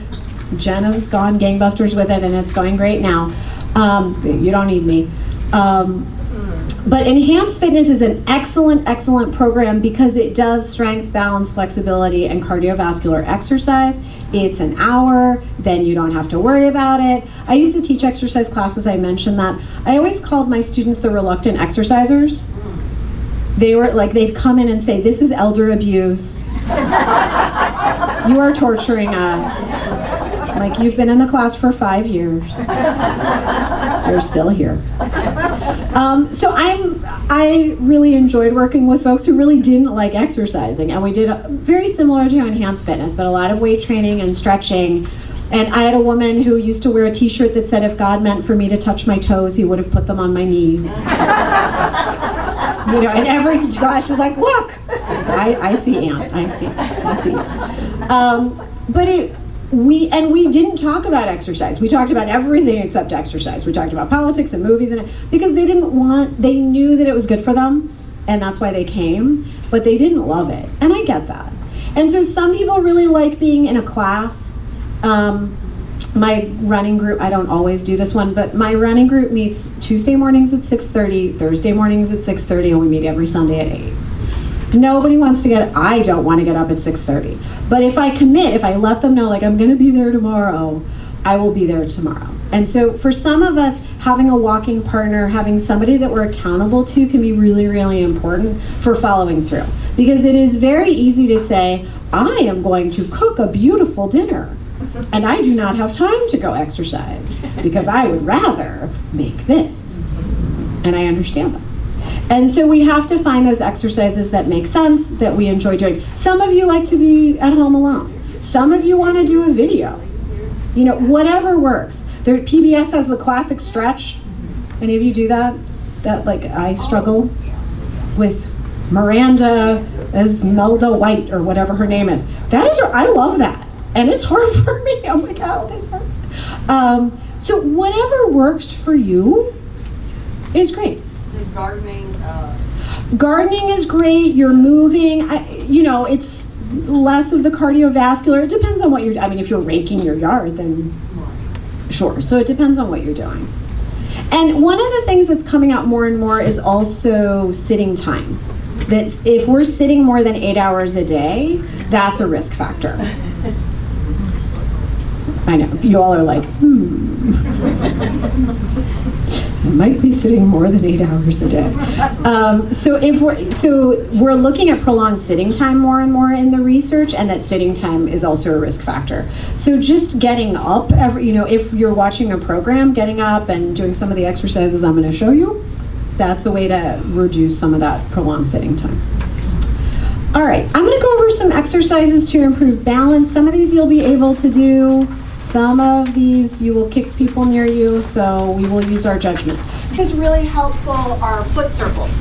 Jenna's gone gangbusters with it, and it's going great now. You don't need me. But Enhanced Fitness is an excellent, excellent program because it does strength, balance, flexibility, and cardiovascular exercise. It's an hour, then you don't have to worry about it. I used to teach exercise classes, I mentioned that. I always called my students the reluctant exercisers. They were like, they'd come in and say, this is elder abuse. You are torturing us. Like, you've been in the class for 5 years. You're still here. So I really enjoyed working with folks who really didn't like exercising, and we did very similar to Enhanced Fitness, but a lot of weight training and stretching. And I had a woman who used to wear a t-shirt that said, if God meant for me to touch my toes, he would have put them on my knees. And every class she's like, look, I see Ann, I see. But we didn't talk about exercise. We talked about everything except exercise. We talked about politics and movies, because they knew that it was good for them, and that's why they came, but they didn't love it. And I get that. And so some people really like being in a class. My running group, I don't always do this one, but my running group meets Tuesday mornings at 6:30, Thursday mornings at 6:30, and we meet every Sunday at 8. I don't want to get up at 6:30. But if I commit, if I let them know, like, I'm going to be there tomorrow, I will be there tomorrow. And so for some of us, having a walking partner, having somebody that we're accountable to can be really, really important for following through. Because it is very easy to say, I am going to cook a beautiful dinner, and I do not have time to go exercise because I would rather make this. And I understand that. And so we have to find those exercises that make sense, that we enjoy doing. Some of you like to be at home alone. Some of you want to do a video. Whatever works. PBS has the classic stretch. Any of you do that? I struggle with Miranda Esmelda White or whatever her name is. I love that. And it's hard for me. I'm like, oh, this hurts. So whatever works for you is great. Is gardening? Gardening is great. You're moving. It's less of the cardiovascular. It depends on what you're. If you're raking your yard, then sure. So it depends on what you're doing. And one of the things that's coming out more and more is also sitting time. That's if we're sitting more than 8 hours a day, that's a risk factor. I know you all are like, I might be sitting more than 8 hours a day. So we're looking at prolonged sitting time more and more in the research, and that sitting time is also a risk factor. So just getting up if you're watching a program, getting up and doing some of the exercises I'm going to show you, that's a way to reduce some of that prolonged sitting time. All right, I'm going to go over some exercises to improve balance. Some of these you'll be able to do. Some of these you will kick people near you, so we will use our judgment. This is really helpful are foot circles.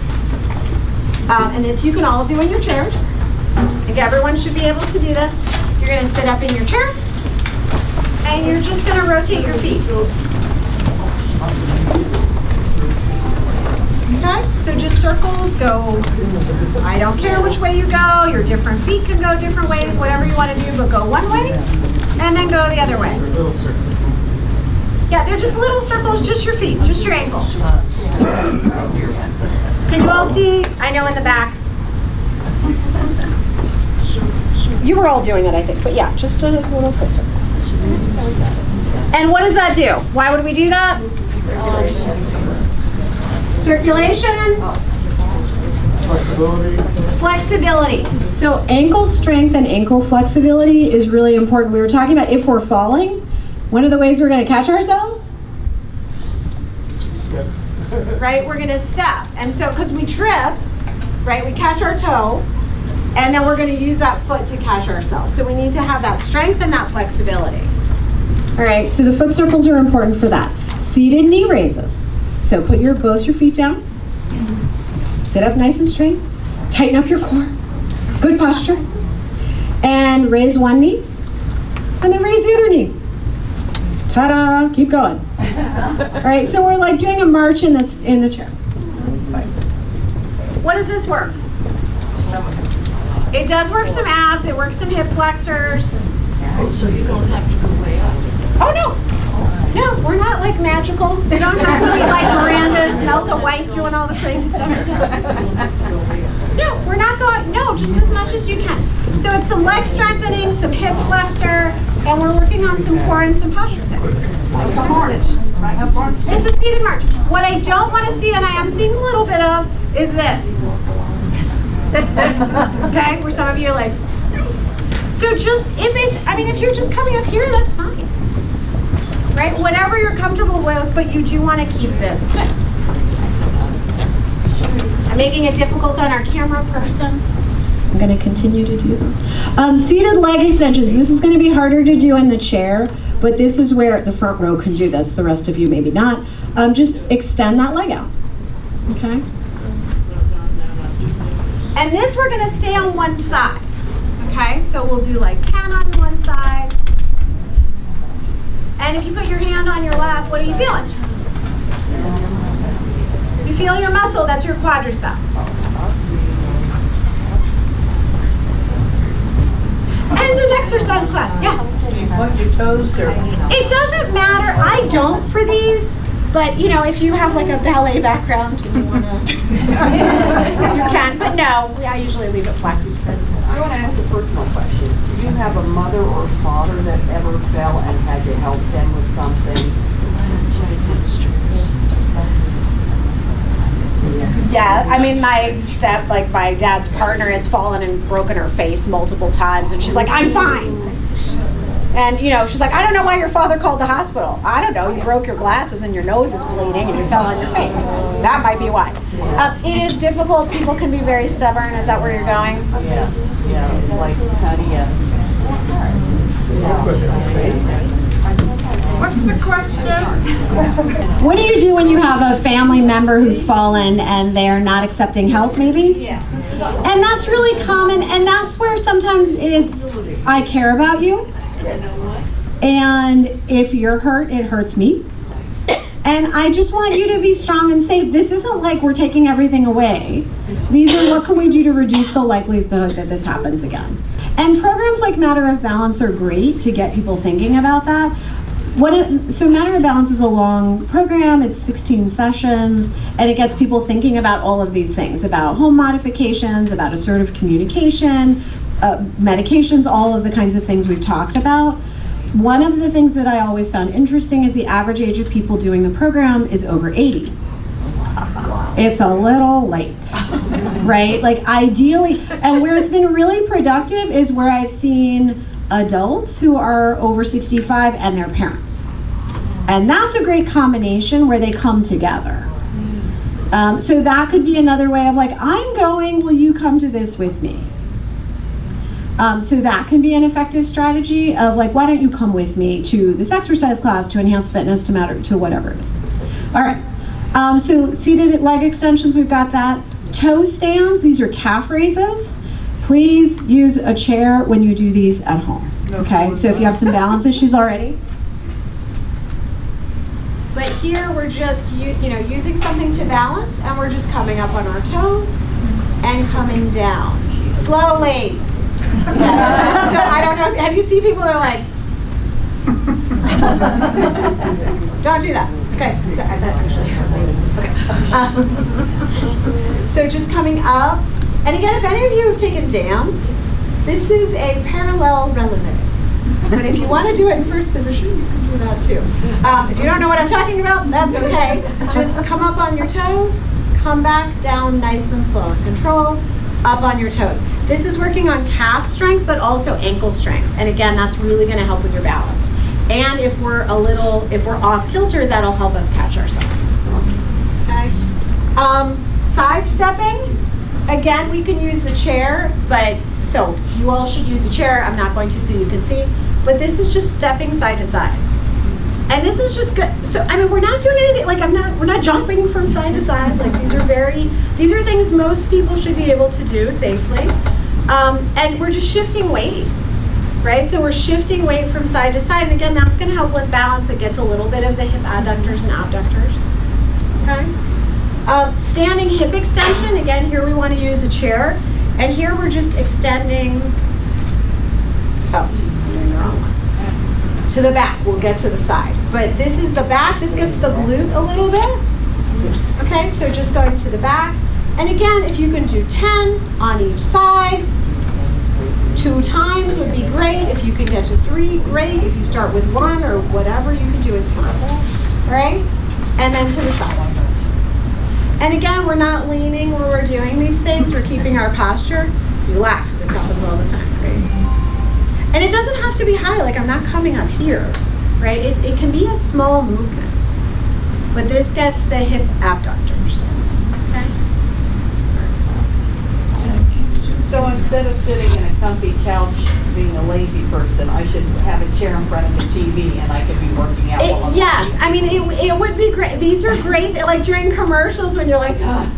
And this you can all do in your chairs. I think everyone should be able to do this. You're going to sit up in your chair, and you're just going to rotate your feet. Okay, so just circles, go, I don't care which way you go, your different feet can go different ways, whatever you want to do, but go one way, and then go the other way. Yeah, they're just little circles, just your feet, just your ankles. Can you all see? I know in the back. You were all doing it, I think, but yeah, just a little foot circle. And what does that do? Why would we do that? Circulation. Flexibility. So ankle strength and ankle flexibility is really important. We were talking about if we're falling, one of the ways we're going to catch ourselves, right? We're going to step. And so because we trip, right, we catch our toe, and then we're going to use that foot to catch ourselves. So we need to have that strength and that flexibility. All right, so the foot circles are important for that. Seated knee raises. So put both your feet down. Sit up nice and straight. Tighten up your core. Good posture. And raise one knee. And then raise the other knee. Ta-da! Keep going. All right, so we're like doing a march in the chair. What does this work? It does work some abs. It works some hip flexors. So you don't have to go way up. Oh, no. No, we're not like magical. We don't have to be like Miranda's, Melta White doing all the crazy stuff. No, we're not going, no, just as much as you can. So it's some leg strengthening, some hip flexor, and we're working on some core and some posture things. It's a seated march. What I don't want to see, and I am seeing a little bit of, is this. Okay, where some of you are like, so just, if you're just coming up here, that's fine. Right? Whatever you're comfortable with, but you do want to keep this. Good. I'm making it difficult on our camera person. I'm going to continue to do them. Seated leg extensions. This is going to be harder to do in the chair, but this is where the front row can do this. The rest of you maybe not. Just extend that leg out. Okay? And this we're going to stay on one side. Okay? So we'll do like 10 on one side. And if you put your hand on your lap, what are you feeling? You feel your muscle, that's your quadricep. And an exercise class, yes? Do you point your toes or? It doesn't matter, I don't for these, but if you have like a ballet background and you want to, you can, but no, I usually leave it flexed. I want to ask a personal question. Do you have a mother or father that ever fell and had to help them with something? Yeah, my dad's partner has fallen and broken her face multiple times, and she's like, I'm fine. And she's like, I don't know why your father called the hospital. I don't know, you broke your glasses and your nose is bleeding and you fell on your face. That might be why. It is difficult. People can be very stubborn. Is that where you're going? Yes, yeah, it's like, how do you? What's the question? What do you do when you have a family member who's fallen and they're not accepting help, maybe? Yeah. And that's really common, and that's where sometimes it's, I care about you. And if you're hurt, it hurts me. And I just want you to be strong and safe. This isn't like we're taking everything away. These are what can we do to reduce the likelihood that this happens again. And programs like Matter of Balance are great to get people thinking about that. So Matter of Balance is a long program, it's 16 sessions, and it gets people thinking about all of these things, about home modifications, about assertive communication, medications, all of the kinds of things we've talked about. One of the things that I always found interesting is the average age of people doing the program is over 80. It's a little late, right? Like ideally, and where it's been really productive is where I've seen adults who are over 65 and their parents. And that's a great combination where they come together. So that could be another way of like, I'm going, will you come to this with me? So that can be an effective strategy of like, why don't you come with me to this exercise class, to enhance fitness, to Matter, to whatever it is. All right, so seated leg extensions, we've got that. Toe stands, these are calf raises. Please use a chair when you do these at home, okay? So if you have some balance issues already. But here we're just using something to balance, and we're just coming up on our toes and coming down slowly. Yeah. So I don't know, have you seen people that are like, don't do that. Okay, so that actually hurts. Okay. So just coming up, and again, if any of you have taken dance, This is a parallel relevant. But if you want to do it in first position, you can do that too. If you don't know what I'm talking about, that's okay. Just come up on your toes, come back down nice and slow and controlled, up on your toes. This is working on calf strength, but also ankle strength. And again, that's really going to help with your balance. And if we're off kilter, that'll help us catch ourselves. Okay. Side stepping, again, we can use the chair, but so you all should use the chair. I'm not going to so you can see, but this is just stepping side to side. And this is just good. So, I mean, we're not doing anything, like we're not jumping from side to side. Like these are things most people should be able to do safely. And we're just shifting weight, right? So we're shifting weight from side to side. And again, that's gonna help with balance. It gets a little bit of the hip adductors and abductors, okay? Standing hip extension, again, here we wanna use a chair. And here we're just extending, to the back. We'll get to the side. But this is the back. This gets the glute a little bit. Okay, so just going to the back. And again, if you can do 10 on each side, 2 times would be great. If you can get to 3, great. If you start with 1 or whatever, you can do is fine. All right? And then to the side. And again, we're not leaning when we're doing these things. We're keeping our posture. You laugh. This happens all the time, right? And it doesn't have to be high. Like I'm not coming up here, right? It can be a small movement. But this gets the hip abductors. Okay? So instead of sitting in a comfy couch being a lazy person, I should have a chair in front of the TV and I could be working out while I'm yes, watching I mean, it would be great. These are great, like during commercials when you're like, ugh,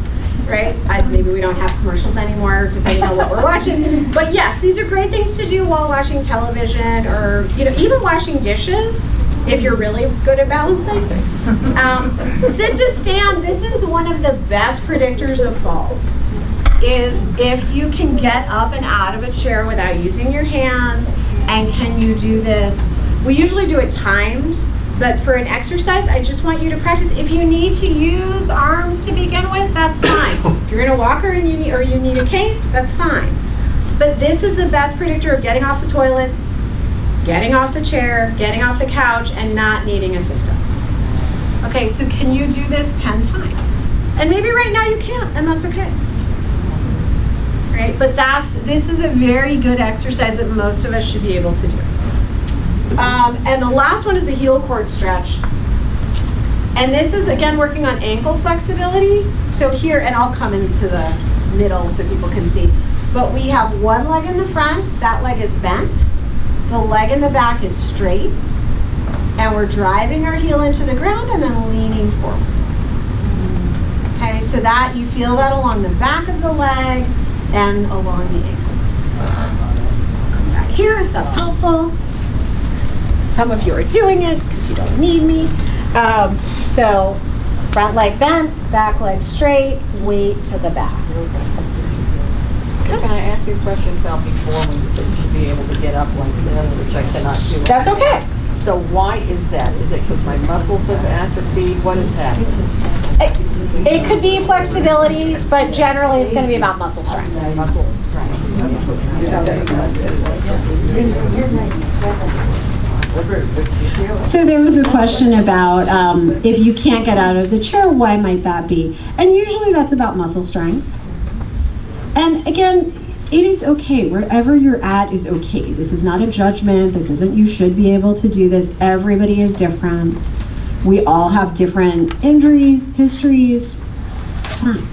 right? Maybe we don't have commercials anymore depending on what we're watching. But yes, these are great things to do while watching television or, even washing dishes if you're really good at balancing. Sit to stand, this is one of the best predictors of falls. Is if you can get up and out of a chair without using your hands, and can you do this? We usually do it timed, but for an exercise, I just want you to practice. If you need to use arms to begin with, that's fine. If you're in a walker and you need a cane, that's fine. But this is the best predictor of getting off the toilet, getting off the chair, getting off the couch, and not needing assistance. Okay, so can you do this 10 times? And maybe right now you can't, and that's okay. Right? But this is a very good exercise that most of us should be able to do. And the last one is the heel cord stretch. And this is, again, working on ankle flexibility. So here, and I'll come into the middle so people can see. But we have one leg in the front, that leg is bent. The leg in the back is straight. And we're driving our heel into the ground and then leaning forward. Okay, so that you feel that along the back of the leg and along the ankle. So I'll come back here if that's helpful. Some of you are doing it because you don't need me. So front leg bent, back leg straight, weight to the back. So can I ask you a question about before when you said you should be able to get up like this, which I cannot do? That's okay. So why is that? Is it because my muscles have atrophied? What is happening? It could be flexibility, but generally it's going to be about muscle strength. Muscle strength. So there was a question about if you can't get out of the chair, why might that be? And usually that's about muscle strength. And again, it is okay. Wherever you're at is okay. This is not a judgment. This isn't you should be able to do this. Everybody is different. We all have different injuries, histories. It's fine.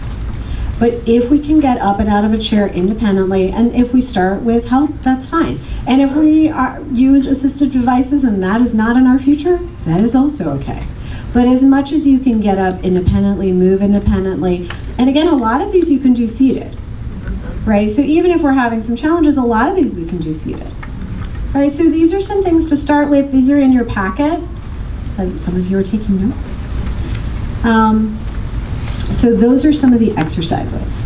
But if we can get up and out of a chair independently, and if we start with help, that's fine. And if we use assistive devices and that is not in our future, that is also okay. But as much as you can get up independently, move independently, and again, a lot of these you can do seated, right? So even if we're having some challenges, a lot of these we can do seated. All right, so these are some things to start with. These are in your packet. Some of you are taking notes. So those are some of the exercises.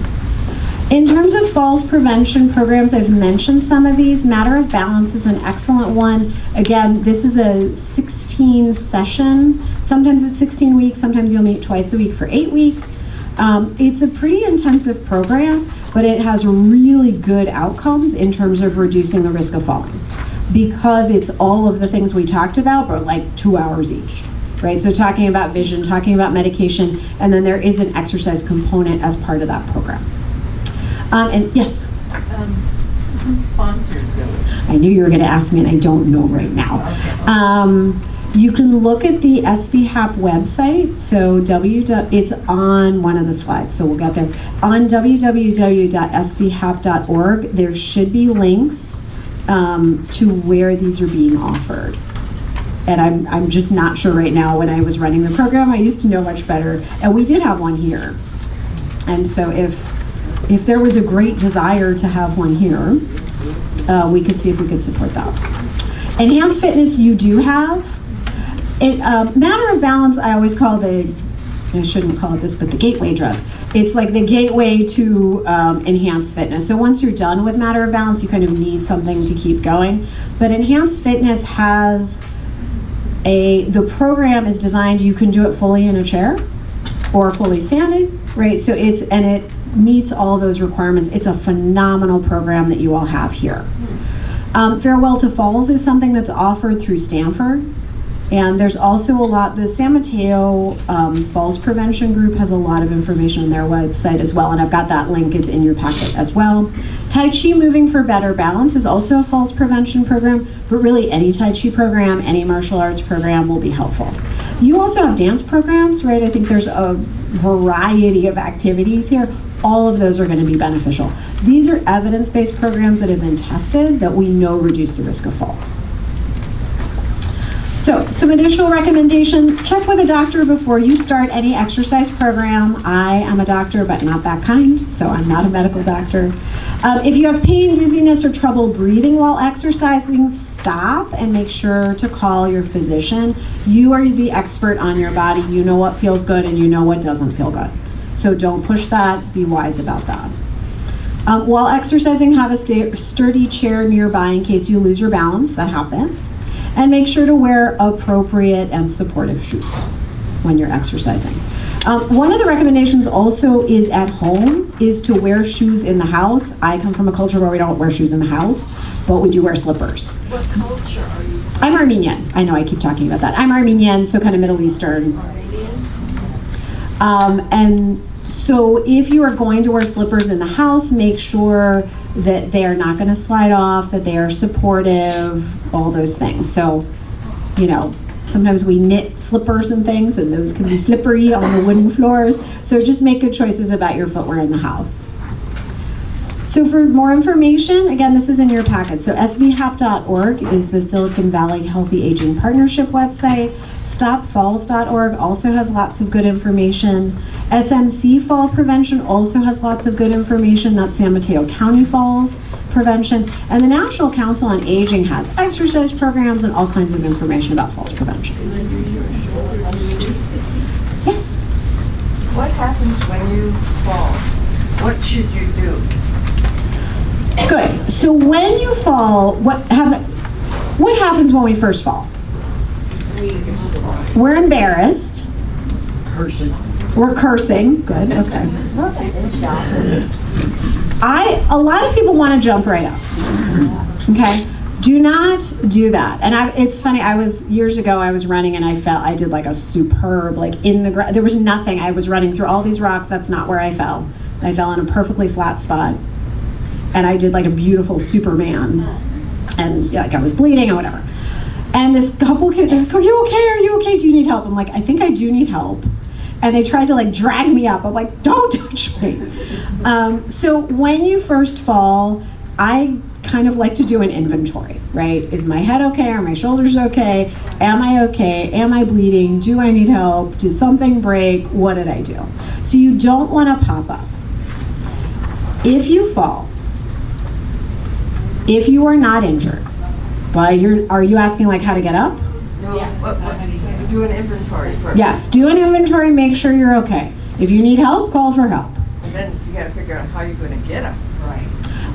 In terms of falls prevention programs, I've mentioned some of these. Matter of Balance is an excellent one. Again, this is a 16 session. Sometimes it's 16 weeks, sometimes you'll meet twice a week for 8 weeks. It's a pretty intensive program, but it has really good outcomes in terms of reducing the risk of falling, because it's all of the things we talked about, but like 2 hours each, right? So talking about vision, talking about medication, and then there is an exercise component as part of that program. And yes? Who sponsors those? I knew you were going to ask me, and I don't know right now. You can look at the SVHAP website. So it's on one of the slides, so we'll get there. On www.svhap.org, there should be links to where these are being offered. And I'm just not sure right now. When I was running the program, I used to know much better. And we did have one here. And so if there was a great desire to have one here, we could see if we could support that. Enhanced fitness you do have. Matter of balance, I always call I shouldn't call it this, but the gateway drug. It's like the gateway to enhanced fitness. So once you're done with matter of balance, you kind of need something to keep going. But enhanced fitness has the program is designed, you can do it fully in a chair or fully standing, right? So it meets all those requirements. It's a phenomenal program that you all have here. Farewell to Falls is something that's offered through Stanford. And there's also a lot, the San Mateo Falls Prevention Group has a lot of information on their website as well, and I've got that link is in your packet as well. Tai Chi Moving for Better Balance is also a falls prevention program, but really any Tai Chi program, any martial arts program will be helpful. You also have dance programs, right? I think there's a variety of activities here. All of those are going to be beneficial. These are evidence-based programs that have been tested that we know reduce the risk of falls. So, some additional recommendation, check with a doctor before you start any exercise program. I am a doctor, but not that kind, so I'm not a medical doctor. If you have pain, dizziness, or trouble breathing while exercising, stop and make sure to call your physician. You are the expert on your body. You know what feels good and you know what doesn't feel good. So don't push that, be wise about that. While exercising, have a sturdy chair nearby in case you lose your balance, that happens. And make sure to wear appropriate and supportive shoes when you're exercising. One of the recommendations also is at home is to wear shoes in the house. I come from a culture where we don't wear shoes in the house, but we do wear slippers. What culture are you from? I'm Armenian. I know I keep talking about that. I'm Armenian, so kind of Middle Eastern. And so if you are going to wear slippers in the house, make sure that they are not going to slide off, that they are supportive, all those things. So, sometimes we knit slippers and things, and those can be slippery on the wooden floors. So just make good choices about your footwear in the house. So for more information, again, this is in your packet. So svhap.org is the Silicon Valley Healthy Aging Partnership website. StopFalls.org also has lots of good information. SMC Fall Prevention also has lots of good information. That's San Mateo County Falls Prevention. And the National Council on Aging has exercise programs and all kinds of information about falls prevention. Yes? What happens when you fall? What should you do? Good. So when you fall, what happens when we first fall? We're embarrassed. Cursing. We're cursing. Good. Okay. A lot of people want to jump right up. Okay. Do not do that. And it's funny. Years ago I was running and I fell. I did like a superb, in the ground. There was nothing. I was running through all these rocks. That's not where I fell. I fell in a perfectly flat spot. And I did like a beautiful Superman, and I was bleeding or whatever. And this couple came, they're like, "Are you okay? Are you okay? Do you need help?" I'm like, "I think I do need help." And they tried to drag me up. I'm like, "Don't touch me." So when you first fall, I kind of like to do an inventory, right? Is my head okay? Are my shoulders okay? Am I okay? Am I bleeding? Do I need help? Did something break? What did I do? So you don't want to pop up. If you fall, if you are not injured, but are you asking how to get up? No, do an inventory first. Yes, do an inventory, make sure you're okay. If you need help, call for help. And then you got to figure out how you're going to get up. Right.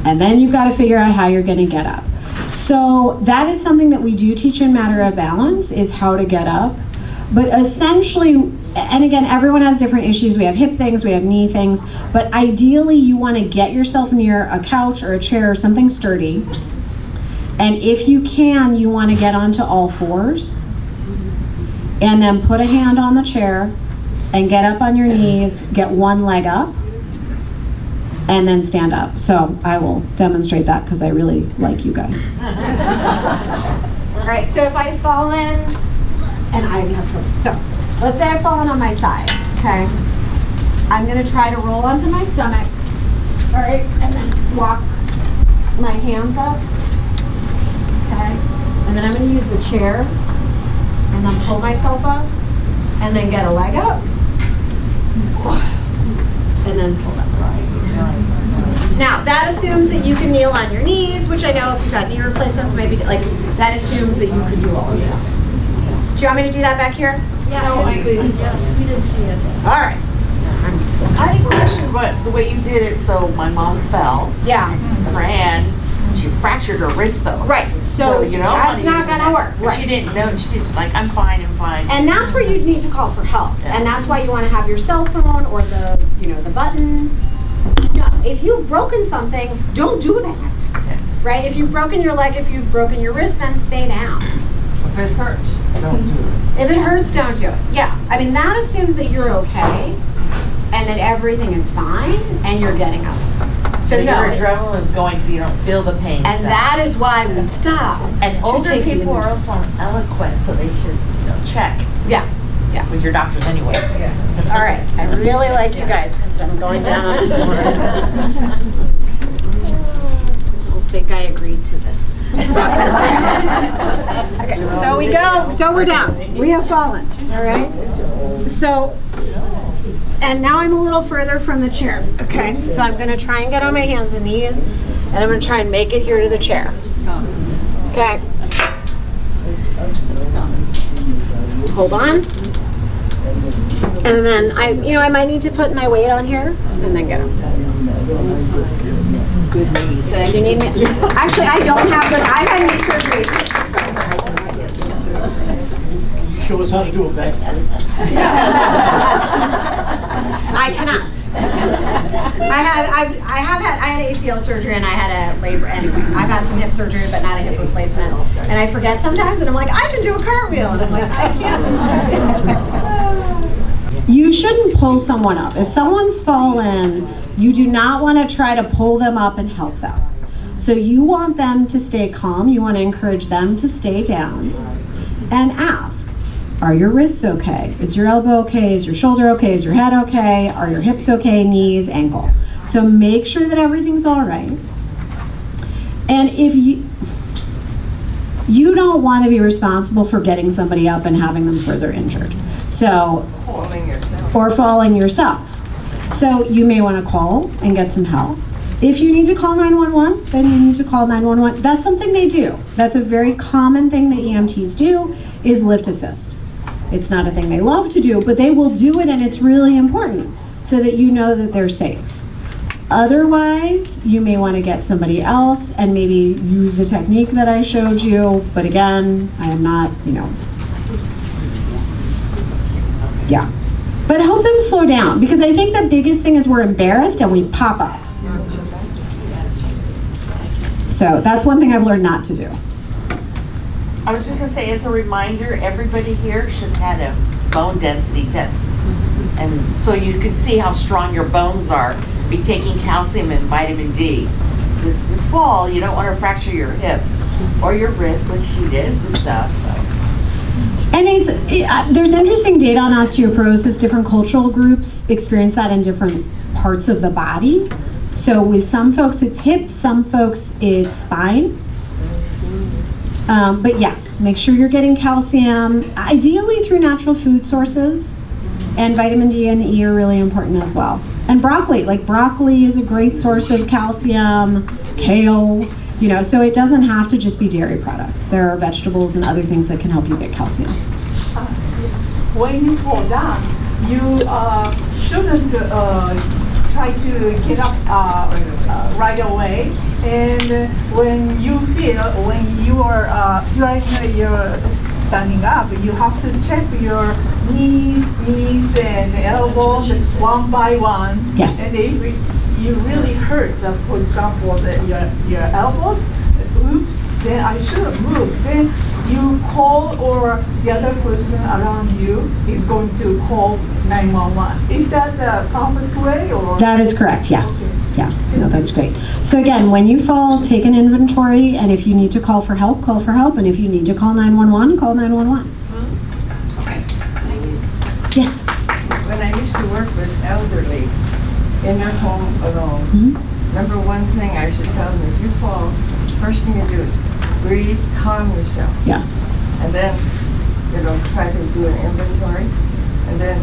And then you've got to figure out how you're going to get up. So that is something that we do teach in Matter of Balance, is how to get up. But essentially, and again, everyone has different issues. We have hip things, we have knee things, but ideally you want to get yourself near a couch or a chair or something sturdy. And if you can, you want to get onto all fours and then put a hand on the chair and get up on your knees, get one leg up, and then stand up. So I will demonstrate that because I really like you guys. All right, so if I've fallen, and I have trouble, so let's say I've fallen on my side, okay? I'm gonna try to roll onto my stomach, all right, and then walk my hands up, okay? And then I'm gonna use the chair, and then pull myself up, and then get a leg up, and then pull that right. Now, that assumes that you can kneel on your knees, which I know if you've had knee replacements, maybe like that assumes that you can do all of those things. Do you want me to do that back here? Yeah, no, I agree. Yes, we didn't see it. All right. I have a question, but the way you did it, so my mom fell. Yeah. Ran. She fractured her wrist though. Right. So you know, that's not going to work. But Right. she didn't know. She's like, I'm fine, I'm fine. And that's where you need to call for help. Yeah. And that's why you want to have your cell phone or the, the button. No, if you've broken something, don't do that. Yeah. Right? If you've broken your leg, if you've broken your wrist, then stay down. If it hurts. Don't do it. If it hurts, don't do it. Yeah. I mean, that assumes that you're okay and that everything is fine and you're getting up. So Your no. adrenaline's going so you don't feel the pain. And that is why we stop. And to older take the people are image. also on eloquent, so they should check Yeah. with your doctors anyway. All right. I really like you guys because I'm going down on the floor. I don't think I agreed to this. Okay, so we go. So we're down. We have fallen. All right. So, and now I'm a little further from the chair. Okay. So I'm going to try and get on my hands and knees, and I'm going to try and make it here to the chair. Okay. Hold on. And then I might need to put my weight on here and then get them. Good knees. Do you need me? Actually, I don't have good. I've had knee surgery. Show us how to do it back. I cannot. I had ACL surgery and I had a labor. Anyway, I've had some hip surgery, but not a hip replacement. And I forget sometimes, and I'm like, I can do a cartwheel, and I'm like, I can't do a cartwheel. You shouldn't pull someone up. If someone's fallen, you do not want to try to pull them up and help them. So you want them to stay calm. You want to encourage them to stay down and ask, are your wrists okay? Is your elbow okay? Is your shoulder okay? Is your head okay? Are your hips okay? Knees, ankle. So make sure that everything's all right. And if you don't want to be responsible for getting somebody up and having them further injured. So, or falling yourself. So you may want to call and get some help. If you need to call 911, then you need to call 911. That's something they do. That's a very common thing that EMTs do, is lift assist. It's not a thing they love to do, but they will do it, and it's really important so that you know that they're safe. Otherwise, you may want to get somebody else and maybe use the technique that I showed you, but again, I am not, yeah. But help them slow down, because I think the biggest thing is we're embarrassed and we pop up. So that's one thing I've learned not to do. I was just going to say, as a reminder, everybody here should have a bone density test. And so you can see how strong your bones are. Be taking calcium and vitamin D. So if you fall, you don't want to fracture your hip or your wrist like she did and stuff. So. And there's interesting data on osteoporosis. Different cultural groups experience that in different parts of the body. So with some folks it's hips, some folks it's spine. But yes, make sure you're getting calcium, ideally through natural food sources. And vitamin D and E are really important as well. And broccoli is a great source of calcium, kale, so it doesn't have to just be dairy products. There are vegetables and other things that can help you get calcium. When you fall down, you shouldn't try to get up right away. And when you are you're standing up, you have to check your knees and elbows one by one. Yes. And if you really hurt, for example, your elbows, oops, then I shouldn't move. Then you call, or the other person around you is going to call 911. Is that the perfect way, or? That is correct, yes. Okay. Yeah, no, that's great. So again, when you fall, take an inventory, and if you need to call for help, call for help, and if you need to call 911, call 911. Okay. Yes. When I used to work with elderly in their home alone, Mhm. number one thing I should tell them, if you fall, first thing you do is breathe, calm yourself. Yes. And then, try to do an inventory. And then,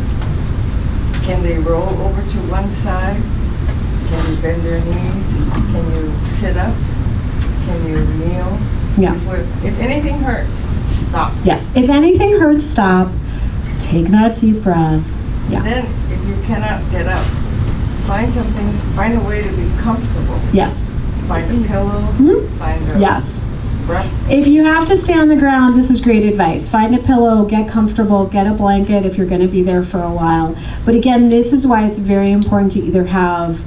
can they roll over to one side? Can you bend their knees? Can you sit up? Can you kneel? Yeah. If anything hurts, stop. Yes. If anything hurts, stop. Take that deep breath. Yeah. Then, if you cannot get up, find a way to be comfortable. Yes. Find a pillow, Mhm. find a Yes. breath. If you have to stay on the ground, this is great advice. Find a pillow, get comfortable, get a blanket if you're going to be there for a while. But again, this is why it's very important to either have,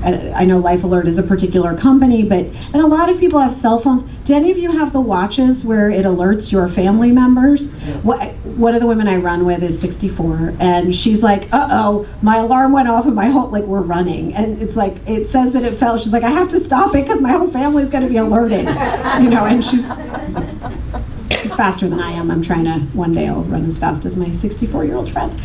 I know Life Alert is a particular company, and a lot of people have cell phones. Do any of you have the watches where it alerts your family members? One of the women I run with is 64, and she's like, uh-oh, my alarm went off and my whole, we're running. And it's like, it says that it fell. She's like, I have to stop it because my whole family's going to be alerted. And she's faster than I am. I'm trying to, one day I'll run as fast as my 64-year-old friend.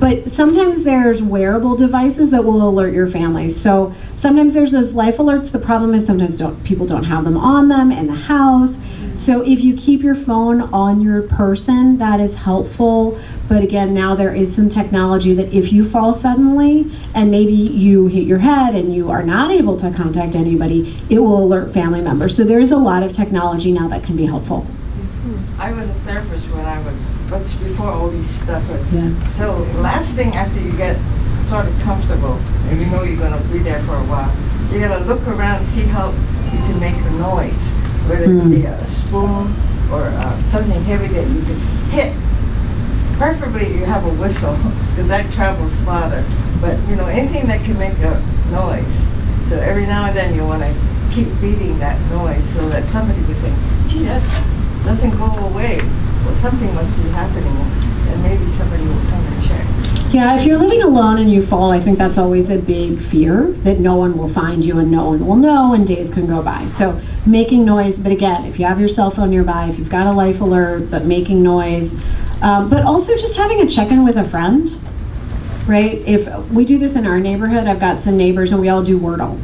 But sometimes there's wearable devices that will alert your family. So sometimes there's those life alerts. The problem is sometimes people don't have them on them in the house. So if you keep your phone on your person, that is helpful. But again, now there is some technology that if you fall suddenly and maybe you hit your head and you are not able to contact anybody, it will alert family members. So there is a lot of technology now that can be helpful. I was a therapist when I was before all these stuff. Yeah. So last thing after you get sort of comfortable and you know you're going to be there for a while, you got to look around and see how you can make a noise, whether it be a spoon or something heavy that you can hit. Preferably you have a whistle because that travels farther. But anything that can make a noise. So every now and then you want to keep beating that noise so that somebody will say, gee, that doesn't go away. Well, something must be happening, and maybe somebody will come and check. Yeah, if you're living alone and you fall, I think that's always a big fear, that no one will find you and no one will know and days can go by. So making noise, but again, if you have your cell phone nearby, if you've got a life alert, but making noise, but also just having a check-in with a friend, right? If we do this in our neighborhood, I've got some neighbors and we all do Wordle.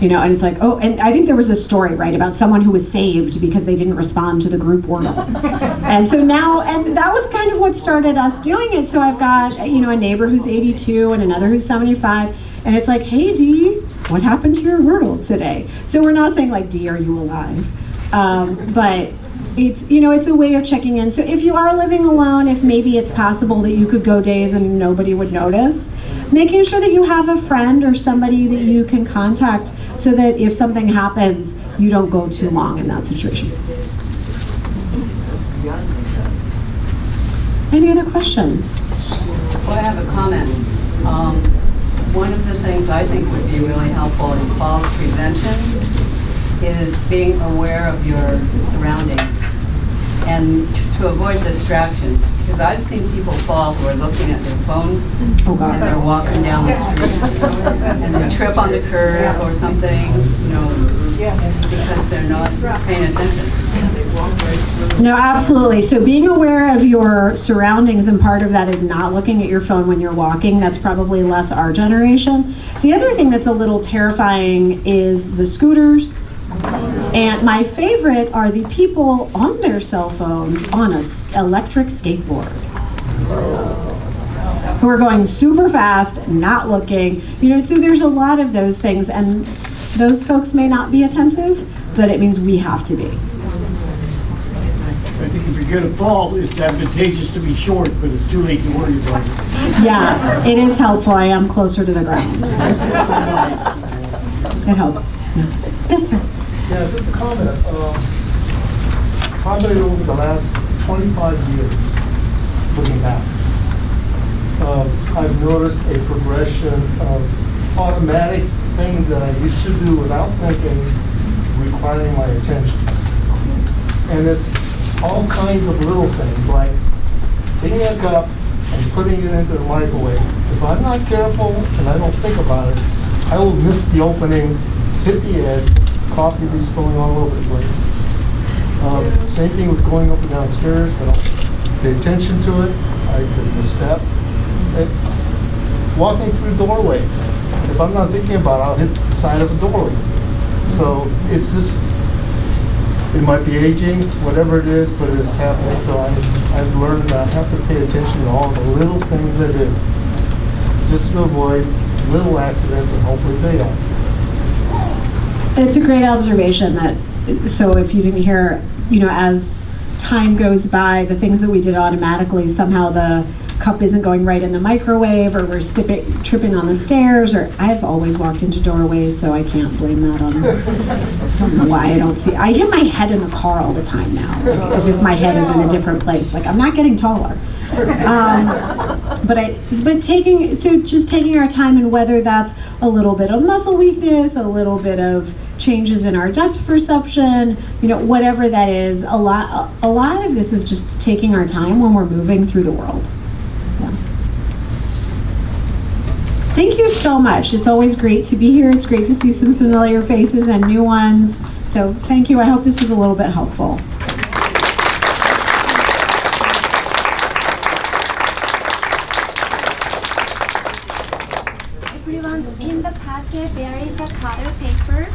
And it's like, oh, and I think there was a story, right, about someone who was saved because they didn't respond to the group Wordle. And so now, and that was kind of what started us doing it. So I've got, a neighbor who's 82 and another who's 75. And it's like, hey, Dee, what happened to your Wordle today? So we're not saying like, Dee, are you alive? But it's, it's a way of checking in. So if you are living alone, if maybe it's possible that you could go days and nobody would notice, making sure that you have a friend or somebody that you can contact so that if something happens, you don't go too long in that situation. Any other questions? Well, I have a comment. One of the things I think would be really helpful in fall prevention is being aware of your surroundings and to avoid distractions. Because I've seen people fall who are looking at their phones and they're walking down the street and they trip on the curb or something, because they're not paying attention. No, absolutely. So being aware of your surroundings, and part of that is not looking at your phone when you're walking. That's probably less our generation. The other thing that's a little terrifying is the scooters. And my favorite are the people on their cell phones on an electric skateboard who are going super fast, not looking. So there's a lot of those things, and those folks may not be attentive, but it means we have to be. I think if you're going to fall, it's advantageous to be short, but it's too late to worry about it. Yes, it is helpful. I am closer to the ground. It helps. Yeah. Yes, sir. Yeah, just a comment. Probably over the last 25 years, looking back. I've noticed a progression of automatic things that I used to do without thinking, requiring my attention. And it's all kinds of little things, like picking a cup and putting it into the microwave. If I'm not careful and I don't think about it, I will miss the opening, hit the edge, coffee be spilling all over the place. Same thing with going up and down stairs. I don't pay attention to it. I could misstep. Walking through doorways. If I'm not thinking about it, I'll hit the side of a doorway. So it's just, it might be aging, whatever it is, but it's happening. So I've learned that I have to pay attention to all the little things I do, just to avoid little accidents and hopefully big accidents. It's a great observation that, so if you didn't hear, as time goes by, the things that we did automatically, somehow the cup isn't going right in the microwave, or we're tripping on the stairs, or I've always walked into doorways, so I can't blame that on them. I don't know why I don't see. I hit my head in the car all the time now, as if my head is in a different place. Like, I'm not getting taller. But taking our time, and whether that's a little bit of muscle weakness, a little bit of changes in our depth perception, whatever that is, a lot of this is just taking our time when we're moving through the world. Yeah. Thank you so much. It's always great to be here. It's great to see some familiar faces and new ones. So thank you. I hope this was a little bit helpful. Everyone, in the packet there is a color paper.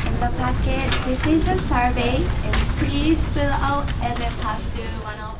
In the packet, this is the survey, and please fill out and then pass to one of